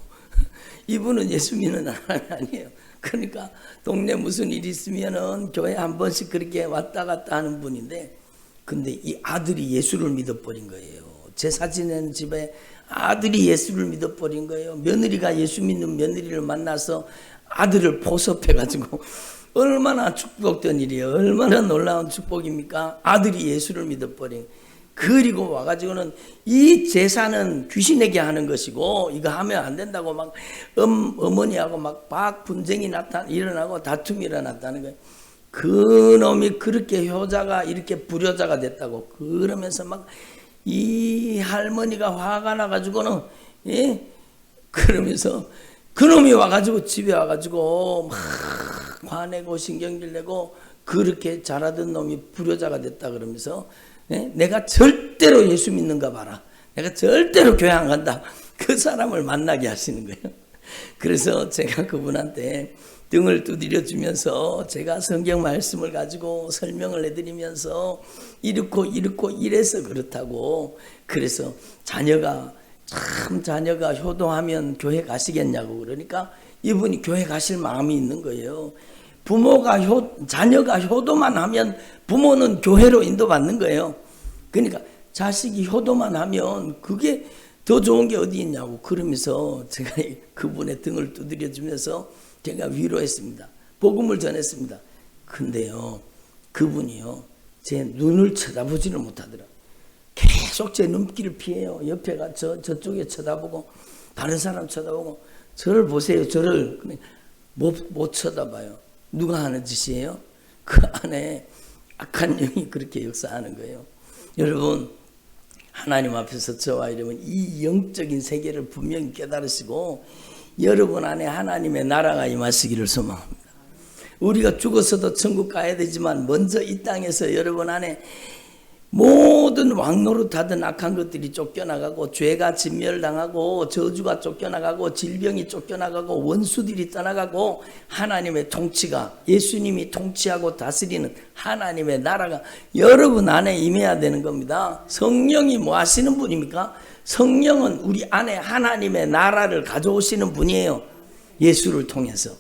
Speaker 2: 이분은 예수 믿는 사람이 아니에요. 그러니까 동네 무슨 일 있으면은 교회 한 번씩 그렇게 왔다 갔다 하는 분인데, 근데 이 아들이 예수를 믿어버린 거예요. 제사 지내는 집에 아들이 예수를 믿어버린 거예요. 며느리가 예수 믿는 며느리를 만나서 아들을 포섭해가지고, 얼마나 축복된 일이에요. 얼마나 놀라운 축복입니까? 아들이 예수를 믿어버린. 그리고 와가지고는 이 제사는 귀신에게 하는 것이고 이거 하면 안 된다고 막 어머니하고 막 분쟁이 일어나고 다툼이 일어났다는 거예요. 그놈이 그렇게 효자가 이렇게 불효자가 됐다고. 그러면서 막 이 할머니가 화가 나가지고는, 예? 그러면서 그놈이 와가지고 집에 와가지고 막 화내고 신경질 내고 그렇게 자라던 놈이 불효자가 됐다 그러면서, 예? 내가 절대로 예수 믿는가 봐라. 내가 절대로 교회 안 간다. 그 사람을 만나게 하시는 거예요. 그래서 제가 그분한테 등을 두드려 주면서 제가 성경 말씀을 가지고 설명을 해드리면서 이렇고 이래서 그렇다고. 그래서 자녀가 효도하면 교회 가시겠냐고. 그러니까 이분이 교회 가실 마음이 있는 거예요. 자녀가 효도만 하면 부모는 교회로 인도받는 거예요. 그러니까 자식이 효도만 하면 그게 더 좋은 게 어디 있냐고. 그러면서 제가 그분의 등을 두드려 주면서 제가 위로했습니다. 복음을 전했습니다. 근데요, 그분이요, 제 눈을 쳐다보지를 못하더라. 계속 제 눈길을 피해요. 옆에가 저쪽에 쳐다보고 다른 사람 쳐다보고. 저를 보세요. 저를 못 쳐다봐요. 누가 하는 짓이에요? 그 안에 악한 영이 그렇게 역사하는 거예요. 여러분, 하나님 앞에서 저와 여러분 이 영적인 세계를 분명히 깨달으시고 여러분 안에 하나님의 나라가 임하시기를 소망합니다. 우리가 죽어서도 천국 가야 되지만 먼저 이 땅에서 여러분 안에 모든 왕노릇하던 악한 것들이 쫓겨나가고 죄가 진멸당하고 저주가 쫓겨나가고 질병이 쫓겨나가고 원수들이 떠나가고 하나님의 통치가, 예수님이 통치하고 다스리는 하나님의 나라가 여러분 안에 임해야 되는 겁니다. 성령이 뭐 하시는 분입니까? 성령은 우리 안에 하나님의 나라를 가져오시는 분이에요. 예수를 통해서.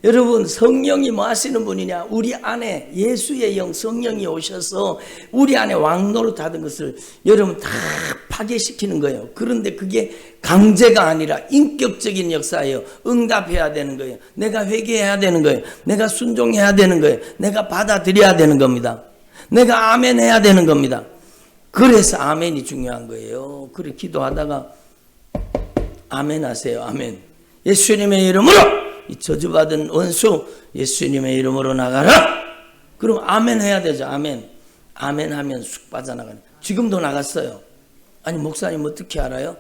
Speaker 2: 여러분, 성령이 뭐 하시는 분이냐? 우리 안에 예수의 영 성령이 오셔서 우리 안에 왕노릇하던 것을 여러분 다 파괴시키는 거예요. 그런데 그게 강제가 아니라 인격적인 역사예요. 응답해야 되는 거예요. 내가 회개해야 되는 거예요. 내가 순종해야 되는 거예요. 내가 받아들여야 되는 겁니다. 내가 아멘 해야 되는 겁니다. 그래서 아멘이 중요한 거예요. 그래 기도하다가 아멘 하세요. 아멘. 예수님의 이름으로 이 저주받은 원수 예수님의 이름으로 나가라. 그럼 아멘 해야 되죠. 아멘. 아멘 하면 쑥 빠져나가는. 지금도 나갔어요. 아니 목사님 어떻게 알아요?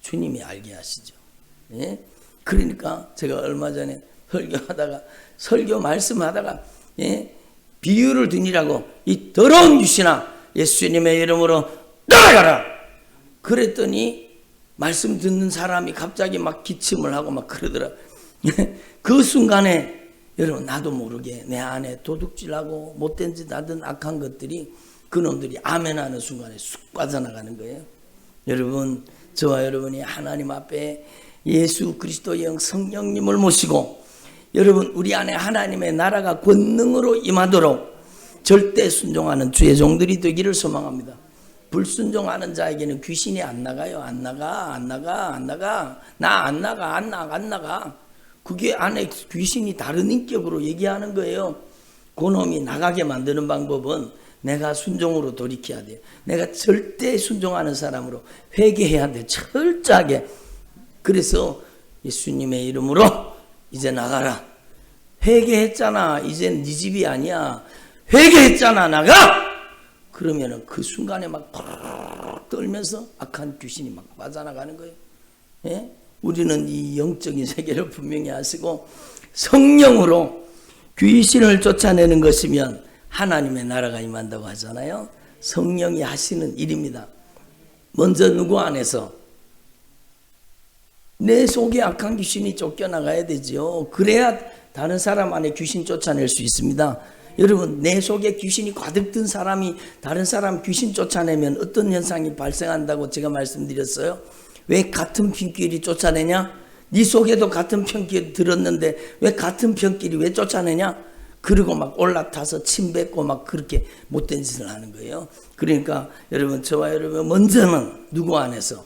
Speaker 2: 주님이 알게 하시죠. 예? 그러니까 제가 얼마 전에 설교 말씀하다가, 예? 비유를 드리라고 이 더러운 귀신아 예수님의 이름으로 나가라. 그랬더니 말씀 듣는 사람이 갑자기 막 기침을 하고 막 그러더라. 그 순간에 여러분 나도 모르게 내 안에 도둑질하고 못된 짓 하던 악한 것들이 그놈들이 아멘하는 순간에 쑥 빠져나가는 거예요. 여러분, 저와 여러분이 하나님 앞에 예수 그리스도의 영 성령님을 모시고 여러분 우리 안에 하나님의 나라가 권능으로 임하도록 절대 순종하는 주의 종들이 되기를 소망합니다. 불순종하는 자에게는 귀신이 안 나가요. 안 나가. 나 안 나가. 그게 안에 귀신이 다른 인격으로 얘기하는 거예요. 그놈이 나가게 만드는 방법은 내가 순종으로 돌이켜야 돼요. 내가 절대 순종하는 사람으로 회개해야 돼요. 철저하게. 그래서 예수님의 이름으로 이제 나가라. 회개했잖아. 이젠 네 집이 아니야. 회개했잖아. 나가! 그러면은 그 순간에 막 떨면서 악한 귀신이 막 빠져나가는 거예요. 예? 우리는 이 영적인 세계를 분명히 아시고 성령으로 귀신을 쫓아내는 것이면 하나님의 나라가 임한다고 하잖아요. 성령이 하시는 일입니다. 먼저 누구 안에서? 내 속에 악한 귀신이 쫓겨나가야 되죠. 그래야 다른 사람 안에 귀신 쫓아낼 수 있습니다. 여러분, 내 속에 귀신이 가득 든 사람이 다른 사람 귀신 쫓아내면 어떤 현상이 발생한다고 제가 말씀드렸어요. 왜 같은 편끼리 쫓아내냐? 네 속에도 같은 편끼리 들었는데 왜 같은 편끼리 왜 쫓아내냐? 그리고 막 올라타서 침 뱉고 막 그렇게 못된 짓을 하는 거예요. 그러니까 여러분, 저와 여러분, 먼저는 누구 안에서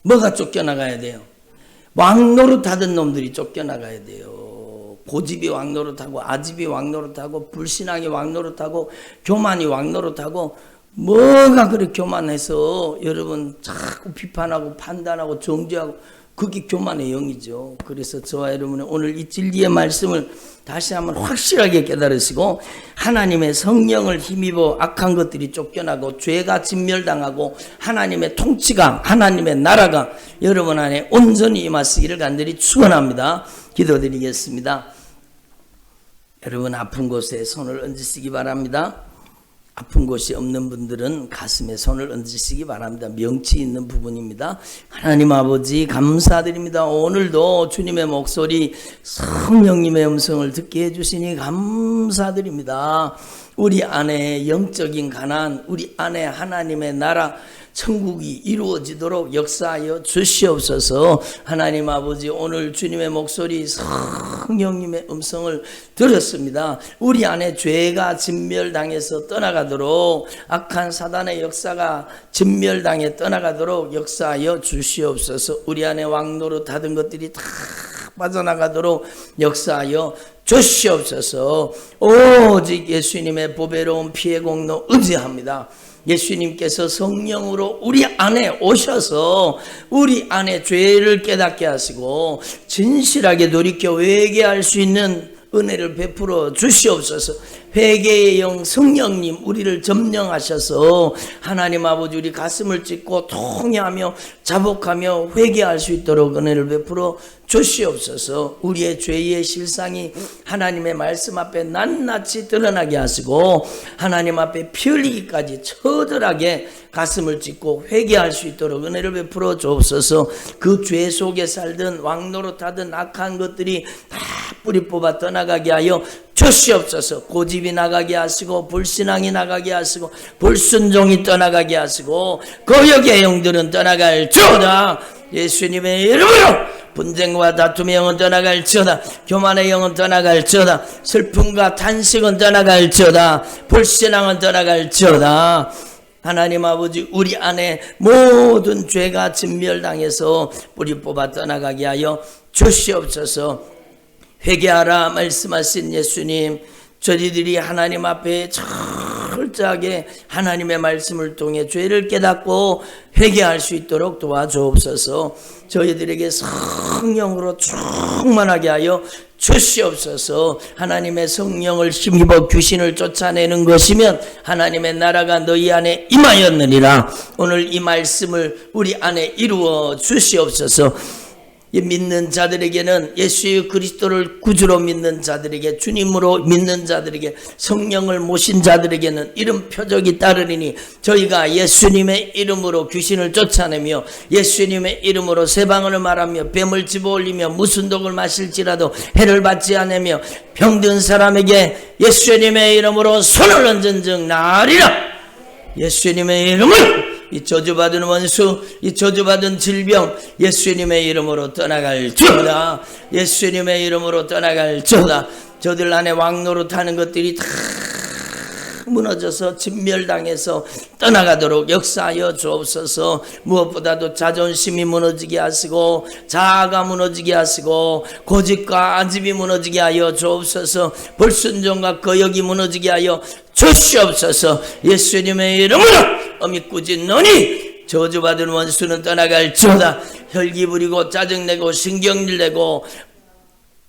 Speaker 2: 뭐가 쫓겨나가야 돼요? 왕노릇하던 놈들이 쫓겨나가야 돼요. 고집이 왕노릇하고 아집이 왕노릇하고 불신앙이 왕노릇하고 교만이 왕노릇하고 뭐가 그렇게 교만해서 여러분 자꾸 비판하고 판단하고 정죄하고 그게 교만의 영이죠. 그래서 저와 여러분은 오늘 이 진리의 말씀을 다시 한번 확실하게 깨달으시고 하나님의 성령을 힘입어 악한 것들이 쫓겨나고 죄가 진멸당하고 하나님의 통치가 하나님의 나라가 여러분 안에 온전히 임하시기를 간절히 축원합니다. 기도드리겠습니다. 여러분 아픈 곳에 손을 얹으시기 바랍니다. 아픈 곳이 없는 분들은 가슴에 손을 얹으시기 바랍니다. 명치 있는 부분입니다. 하나님 아버지 감사드립니다. 오늘도 주님의 목소리 성령님의 음성을 듣게 해주시니 감사드립니다. 우리 안에 영적인 가난, 우리 안에 하나님의 나라 천국이 이루어지도록 역사하여 주시옵소서. 하나님 아버지, 오늘 주님의 목소리 성령님의 음성을 들었습니다. 우리 안에 죄가 진멸당해서 떠나가도록, 악한 사단의 역사가 진멸당해 떠나가도록 역사하여 주시옵소서. 우리 안에 왕노릇 하던 것들이 다 빠져나가도록 역사하여 주시옵소서. 오직 예수님의 보배로운 피의 공로 의지합니다. 예수님께서 성령으로 우리 안에 오셔서 우리 안에 죄를 깨닫게 하시고 진실하게 돌이켜 회개할 수 있는 은혜를 베풀어 주시옵소서. 회개의 영 성령님 우리를 점령하셔서 하나님 아버지 우리 가슴을 찢고 통회하며 자복하며 회개할 수 있도록 은혜를 베풀어 주시옵소서. 우리의 죄의 실상이 하나님의 말씀 앞에 낱낱이 드러나게 하시고 하나님 앞에 피 흘리기까지 처절하게 가슴을 찢고 회개할 수 있도록 은혜를 베풀어 주옵소서. 그 죄 속에 살던 왕노릇하던 악한 것들이 다 뿌리 뽑아 떠나가게 하여 주시옵소서. 고집이 나가게 하시고 불신앙이 나가게 하시고 불순종이 떠나가게 하시고 거역의 영들은 떠나갈지어다. 예수님의 이름으로 분쟁과 다툼의 영은 떠나갈지어다. 교만의 영은 떠나갈지어다. 슬픔과 탄식은 떠나갈지어다. 불신앙은 떠나갈지어다. 하나님 아버지 우리 안에 모든 죄가 진멸당해서 뿌리 뽑아 떠나가게 하여 주시옵소서. 회개하라 말씀하신 예수님, 저희들이 하나님 앞에 철저하게 하나님의 말씀을 통해 죄를 깨닫고 회개할 수 있도록 도와주옵소서. 저희들에게 성령으로 충만하게 하여 주시옵소서. 하나님의 성령을 힘입어 귀신을 쫓아내는 것이면 하나님의 나라가 너희 안에 임하였느니라. 오늘 이 말씀을 우리 안에 이루어 주시옵소서. 믿는 자들에게는 예수 그리스도를 구주로 믿는 자들에게 주님으로 믿는 자들에게 성령을 모신 자들에게는 이런 표적이 따르리니 저희가 예수님의 이름으로 귀신을 쫓아내며 예수님의 이름으로 세방언을 말하며 뱀을 집어올리며 무슨 독을 마실지라도 해를 받지 않으며 병든 사람에게 예수님의 이름으로 손을 얹은 즉 나으리라. 예수님의 이름을 이 저주받은 원수, 이 저주받은 질병 예수님의 이름으로 떠나갈지어다. 예수님의 이름으로 떠나갈지어다. 저들 안에 왕노릇하는 것들이 다 무너져서 진멸당해서 떠나가도록 역사하여 주옵소서. 무엇보다도 자존심이 무너지게 하시고 자아가 무너지게 하시고 고집과 아집이 무너지게 하여 주옵소서. 불순종과 거역이 무너지게 하여 주시옵소서. 예수님의 이름으로 어미 꾸진 너니 저주받은 원수는 떠나갈지어다. 혈기 부리고 짜증내고 신경질내고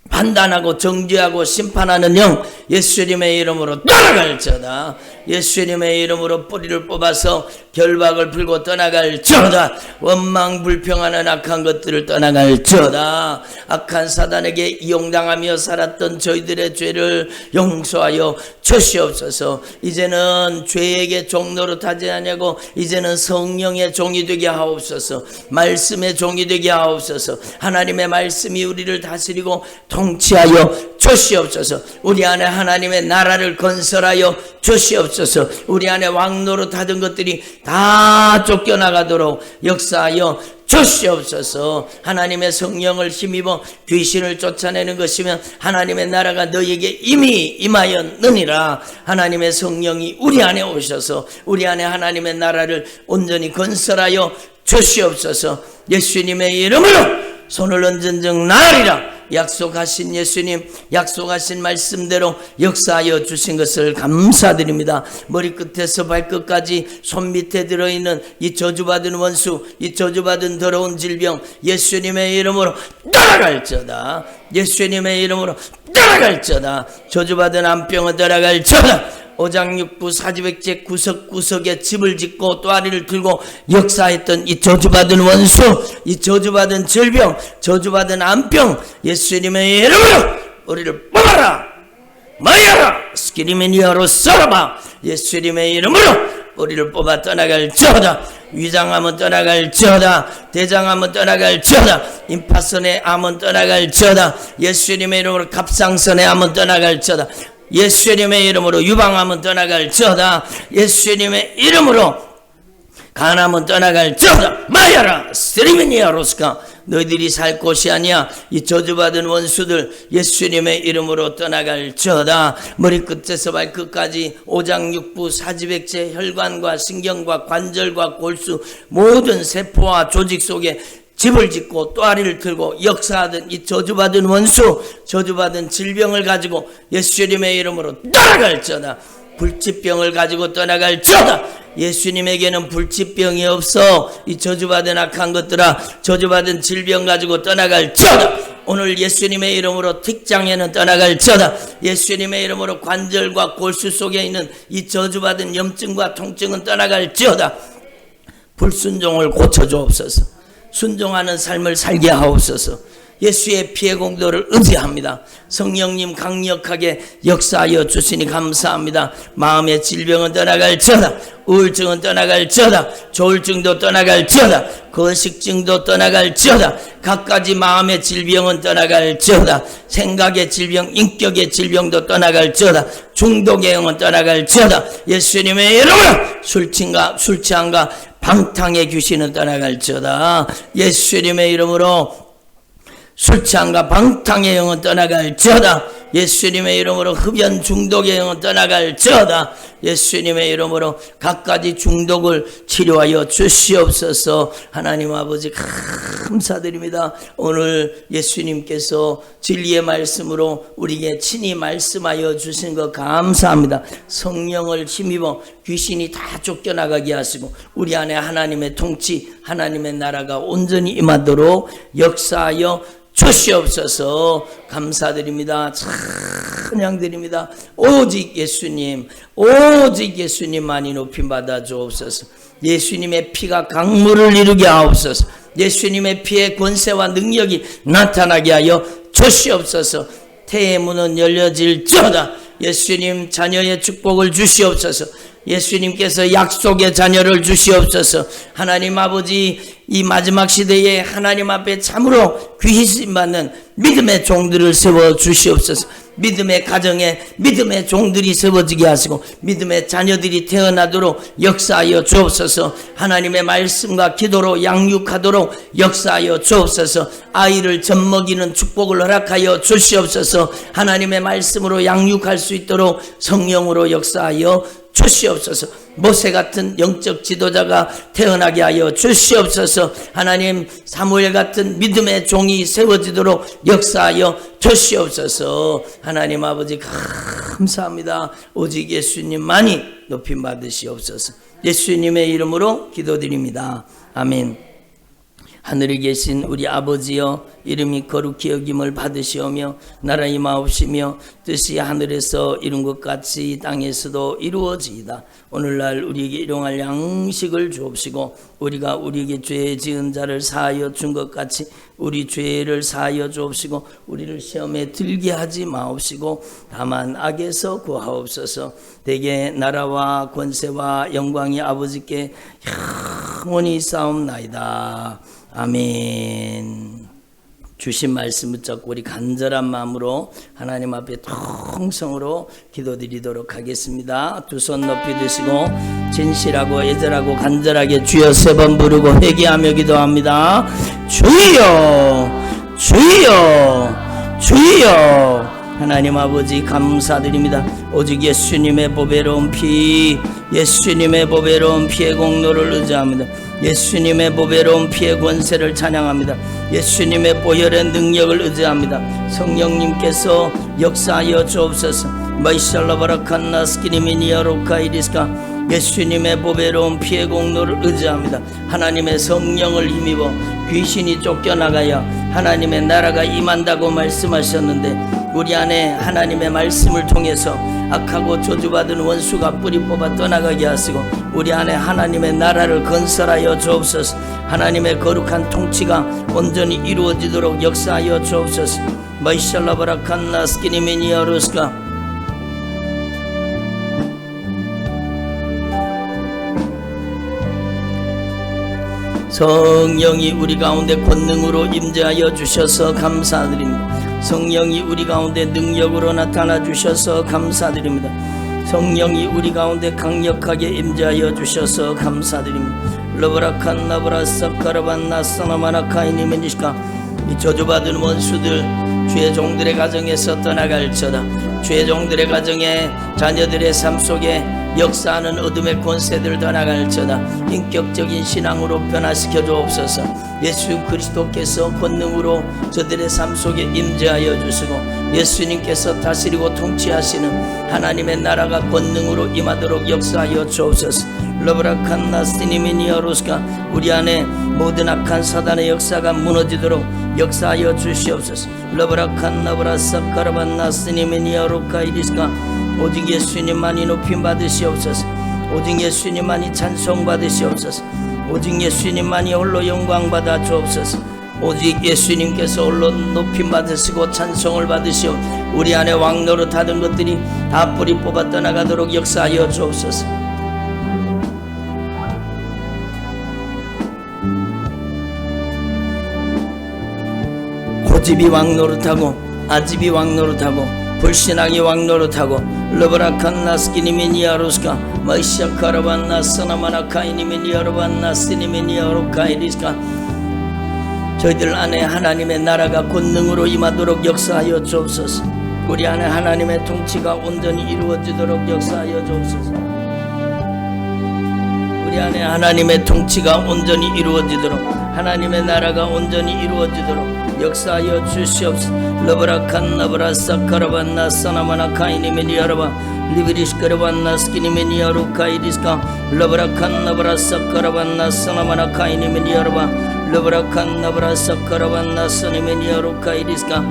Speaker 2: 판단하고 정죄하고 심판하는 영 예수님의 이름으로 떠나갈지어다. 예수님의 이름으로 뿌리를 뽑아서 결박을 풀고 떠나갈지어다. 원망 불평하는 악한 것들을 떠나갈지어다. 악한 사단에게 이용당하며 살았던 저희들의 죄를 용서하여 주시옵소서. 이제는 죄에게 종노릇하지 아니하고 이제는 성령의 종이 되게 하옵소서. 말씀의 종이 되게 하옵소서. 하나님의 말씀이 우리를 다스리고 통치하여 주시옵소서. 우리 안에 하나님의 나라를 건설하여 주시옵소서. 우리 안에 왕노릇 하던 것들이 다 쫓겨나가도록 역사하여 주시옵소서. 하나님의 성령을 힘입어 귀신을 쫓아내는 것이면 하나님의 나라가 너희에게 이미 임하였느니라. 하나님의 성령이 우리 안에 오셔서 우리 안에 하나님의 나라를 온전히 건설하여 주시옵소서. 예수님의 이름으로 손을 얹은 적 나으리라. 약속하신 예수님, 약속하신 말씀대로 역사하여 주신 것을 감사드립니다. 머리끝에서 발끝까지 손밑에 들어있는 이 저주받은 원수, 이 저주받은 더러운 질병 예수님의 이름으로 떠나갈지어다. 예수님의 이름으로 떠나갈지어다. 저주받은 암병은 떠나갈지어다. 오장육부 사지백제 구석구석에 집을 짓고 또아리를 들고 역사했던 이 저주받은 원수, 이 저주받은 질병, 저주받은 암병 예수님의 이름으로 우리를 뽑아라 마야라 스키리미니아로 썰어봐. 예수님의 이름으로 우리를 뽑아 떠나갈지어다. 위장암은 떠나갈지어다. 대장암은 떠나갈지어다. 임파선의 암은 떠나갈지어다. 예수님의 이름으로 갑상선의 암은 떠나갈지어다. 예수님의 이름으로 유방암은 떠나갈지어다. 예수님의 이름으로 간암은 떠나갈지어다. 마야라 스트리미니아로스카 너희들이 살 곳이 아니야. 이 저주받은 원수들 예수님의 이름으로 떠나갈지어다. 머리끝에서 발끝까지 오장육부 사지백제 혈관과 신경과 관절과 골수 모든 세포와 조직 속에 집을 짓고 또아리를 들고 역사하던 이 저주받은 원수, 저주받은 질병을 가지고 예수님의 이름으로 떠나갈지어다. 불치병을 가지고 떠나갈지어다. 예수님에게는 불치병이 없어. 이 저주받은 악한 것들아, 저주받은 질병 가지고 떠나갈지어다. 오늘 예수님의 이름으로 틱장에는 떠나갈지어다. 예수님의 이름으로 관절과 골수 속에 있는 이 저주받은 염증과 통증은 떠나갈지어다. 불순종을 고쳐주옵소서. 순종하는 삶을 살게 하옵소서. 예수의 피의 공도를 의지합니다. 성령님 강력하게 역사하여 주시니 감사합니다. 마음의 질병은 떠나갈지어다. 우울증은 떠나갈지어다. 조울증도 떠나갈지어다. 거식증도 떠나갈지어다. 갖가지 마음의 질병은 떠나갈지어다. 생각의 질병, 인격의 질병도 떠나갈지어다. 중독의 영은 떠나갈지어다. 예수님의 이름으로 술 취함과 방탕의 귀신은 떠나갈지어다. 예수님의 이름으로 술 취함과 방탕의 영은 떠나갈지어다. 예수님의 이름으로 흡연 중독의 영은 떠나갈지어다. 예수님의 이름으로 각가지 중독을 치료하여 주시옵소서. 하나님 아버지 감사드립니다. 오늘 예수님께서 진리의 말씀으로 우리에게 친히 말씀하여 주신 것 감사합니다. 성령을 힘입어 귀신이 다 쫓겨나가게 하시고 우리 안에 하나님의 통치, 하나님의 나라가 온전히 임하도록 역사하여 주시옵소서. 감사드립니다. 찬양드립니다. 오직 예수님, 오직 예수님만이 높임 받아 주옵소서. 예수님의 피가 강물을 이루게 하옵소서. 예수님의 피의 권세와 능력이 나타나게 하여 주시옵소서. 태의 문은 열려질지어다. 예수님 자녀의 축복을 주시옵소서. 예수님께서 약속의 자녀를 주시옵소서. 하나님 아버지, 이 마지막 시대에 하나님 앞에 참으로 귀신 받는 믿음의 종들을 세워 주시옵소서. 믿음의 가정에 믿음의 종들이 세워지게 하시고 믿음의 자녀들이 태어나도록 역사하여 주옵소서. 하나님의 말씀과 기도로 양육하도록 역사하여 주옵소서. 아이를 젖먹이는 축복을 허락하여 주시옵소서. 하나님의 말씀으로 양육할 수 있도록 성령으로 역사하여 주시옵소서. 모세 같은 영적 지도자가 태어나게 하여 주시옵소서. 하나님, 사무엘 같은 믿음의 종이 세워지도록 역사하여 주시옵소서. 하나님 아버지 감사합니다. 오직 예수님만이 높임 받으시옵소서. 예수님의 이름으로 기도드립니다. 아멘. 하늘에 계신 우리 아버지여 이름이 거룩히 여김을 받으시오며 나라 임하옵시며 뜻이 하늘에서 이룬 것 같이 땅에서도 이루어지이다. 오늘날 우리에게 일용할 양식을 주옵시고 우리가 우리에게 죄 지은 자를 사하여 준 것 같이 우리 죄를 사하여 주옵시고 우리를 시험에 들게 하지 마옵시고 다만 악에서 구하옵소서. 대개 나라와 권세와 영광이 아버지께 영원히 싸움나이다. 아멘. 주신 말씀 붙잡고 우리 간절한 마음으로 하나님 앞에 통성으로 기도드리도록 하겠습니다. 두 손 높이 드시고 진실하고 애절하고 간절하게 주여 3번 부르고 회개하며 기도합니다. 주여 주여 주여. 하나님 아버지 감사드립니다. 오직 예수님의 보배로운 피, 예수님의 보배로운 피의 공로를 의지합니다. 예수님의 보배로운 피의 권세를 찬양합니다. 예수님의 보혈의 능력을 의지합니다. 성령님께서 역사하여 주옵소서. 마이샬라바라칸나스키니미니아로카이리스카. 예수님의 보배로운 피의 공로를 의지합니다. 하나님의 성령을 힘입어 귀신이 쫓겨나가야 하나님의 나라가 임한다고 말씀하셨는데 우리 안에 하나님의 말씀을 통해서 악하고 저주받은 원수가 뿌리 뽑아 떠나가게 하시고 우리 안에 하나님의 나라를 건설하여 주옵소서. 하나님의 거룩한 통치가 온전히 이루어지도록 역사하여 주옵소서. 마이샬라바라칸나스키니미니아로스카. 성령이 우리 가운데 권능으로 임재하여 주셔서 감사드립니다. 성령이 우리 가운데 능력으로 나타나 주셔서 감사드립니다. 성령이 우리 가운데 강력하게 임재하여 주셔서 감사드립니다. 러브라칸 나브라사카라반나 사나마나카이니메니시카. 이 저주받은 원수들 주의 종들의 가정에서 떠나갈지어다. 주의 종들의 가정에 자녀들의 삶 속에 역사하는 어둠의 권세들 떠나갈지어다. 인격적인 신앙으로 변화시켜 주옵소서. 예수 그리스도께서 권능으로 저들의 삶 속에 임재하여 주시고 예수님께서 다스리고 통치하시는 하나님의 나라가 권능으로 임하도록 역사하여 주옵소서. 러브라칸나스티니미니아로스카. 우리 안에 모든 악한 사단의 역사가 무너지도록 역사하여 주시옵소서. 러브라칸나브라사카라반나스니미니아로카이리스카. 오직 예수님만이 높임 받으시옵소서. 오직 예수님만이 찬송 받으시옵소서. 오직 예수님만이 홀로 영광 받아 주옵소서. 오직 예수님께서 홀로 높임 받으시고 찬송을 받으시오. 우리 안에 왕노릇 하던 것들이 다 뿌리 뽑아 떠나가도록 역사하여 주옵소서. 고집이 왕노릇하고 아집이 왕노릇하고 불신앙이 왕노릇하고 러브라칸나스키니미니아로스카 마이샤카라반나사나마나카이니미니아로반나스니미니아로카이리스카. 저희들 안에 하나님의 나라가 권능으로 임하도록 역사하여 주옵소서. 우리 안에 하나님의 통치가 온전히 이루어지도록 역사하여 주옵소서. 우리 안에 하나님의 통치가 온전히 이루어지도록 하나님의 나라가 온전히 이루어지도록 역사하여 주시옵소서. 러브라칸나브라사카라반나 사나마나카이니미니아로바 리비리시카라반나 스키니미니아로카이리스카. 러브라칸나브라사카라반나 사나마나카이니미니아로바 러브라칸나브라사카라반나 사니미니아로카이리스카.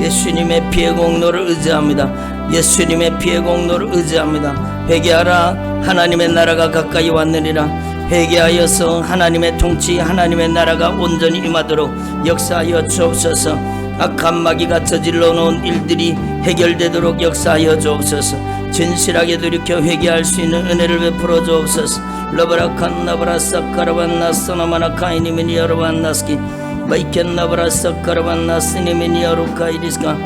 Speaker 2: 예수님의 피의 공로를 의지합니다. 예수님의 피의 공로를 의지합니다. 회개하라. 하나님의 나라가 가까이 왔느니라. 회개하여서 하나님의 통치 하나님의 나라가 온전히 임하도록 역사하여 주옵소서. 악한 마귀가 저질러 놓은 일들이 해결되도록 역사하여 주옵소서. 진실하게 돌이켜 회개할 수 있는 은혜를 베풀어 주옵소서. 러브라칸나브라사카라반나사나마나카이니미니아로반나스키 마이켄나브라사카라반나스니미니아로카이리스카.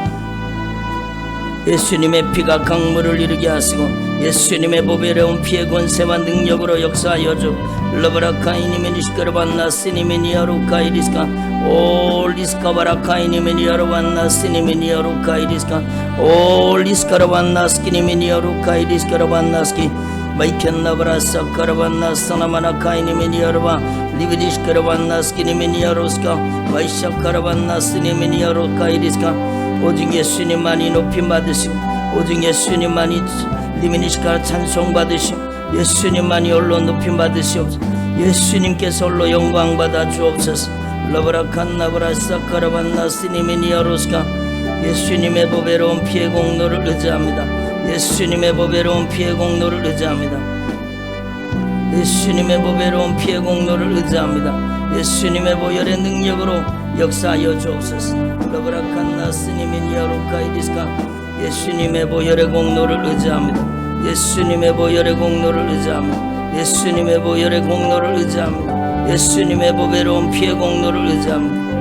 Speaker 2: 예수님의 피가 강물을 이루게 하시고 예수님의 보배로운 피의 권세와 능력으로 역사하여 주. 러브라카이니미니시카라반나스니미니아로카이리스카. 올리스카바라카이니미니아로반나스니미니아로카이리스카. 올리스카라반나스키니미니아로카이리스카라반나스키 마이켄나브라사카라반나사나마나카이니미니아로바 리브리시카라반나스키니미니아로스카 마이샤카라반나스니미니아로카이리스카. 오직 예수님만이 높임 받으시고 오직 예수님만이 리미니시카 찬송 받으시고 예수님만이 홀로 높임 받으시옵소서. 예수님께서 홀로 영광 받아 주옵소서. 러브라칸나브라사 카라반나스니미니아로스카 예수님의 보배로운 피의 공로를 의지합니다. 예수님의 보배로운 피의 공로를 의지합니다. 예수님의 보배로운 피의 공로를 의지합니다. 예수님의 보혈의 능력으로 역사하여 주옵소서. 러브라칸나스니미니아로카이디스카 예수님의 보혈의 공로를 의지합니다. 예수님의 보혈의 공로를 의지합니다. 예수님의 보혈의 공로를 의지합니다. 예수님의 보배로운 피의 공로를 의지합니다.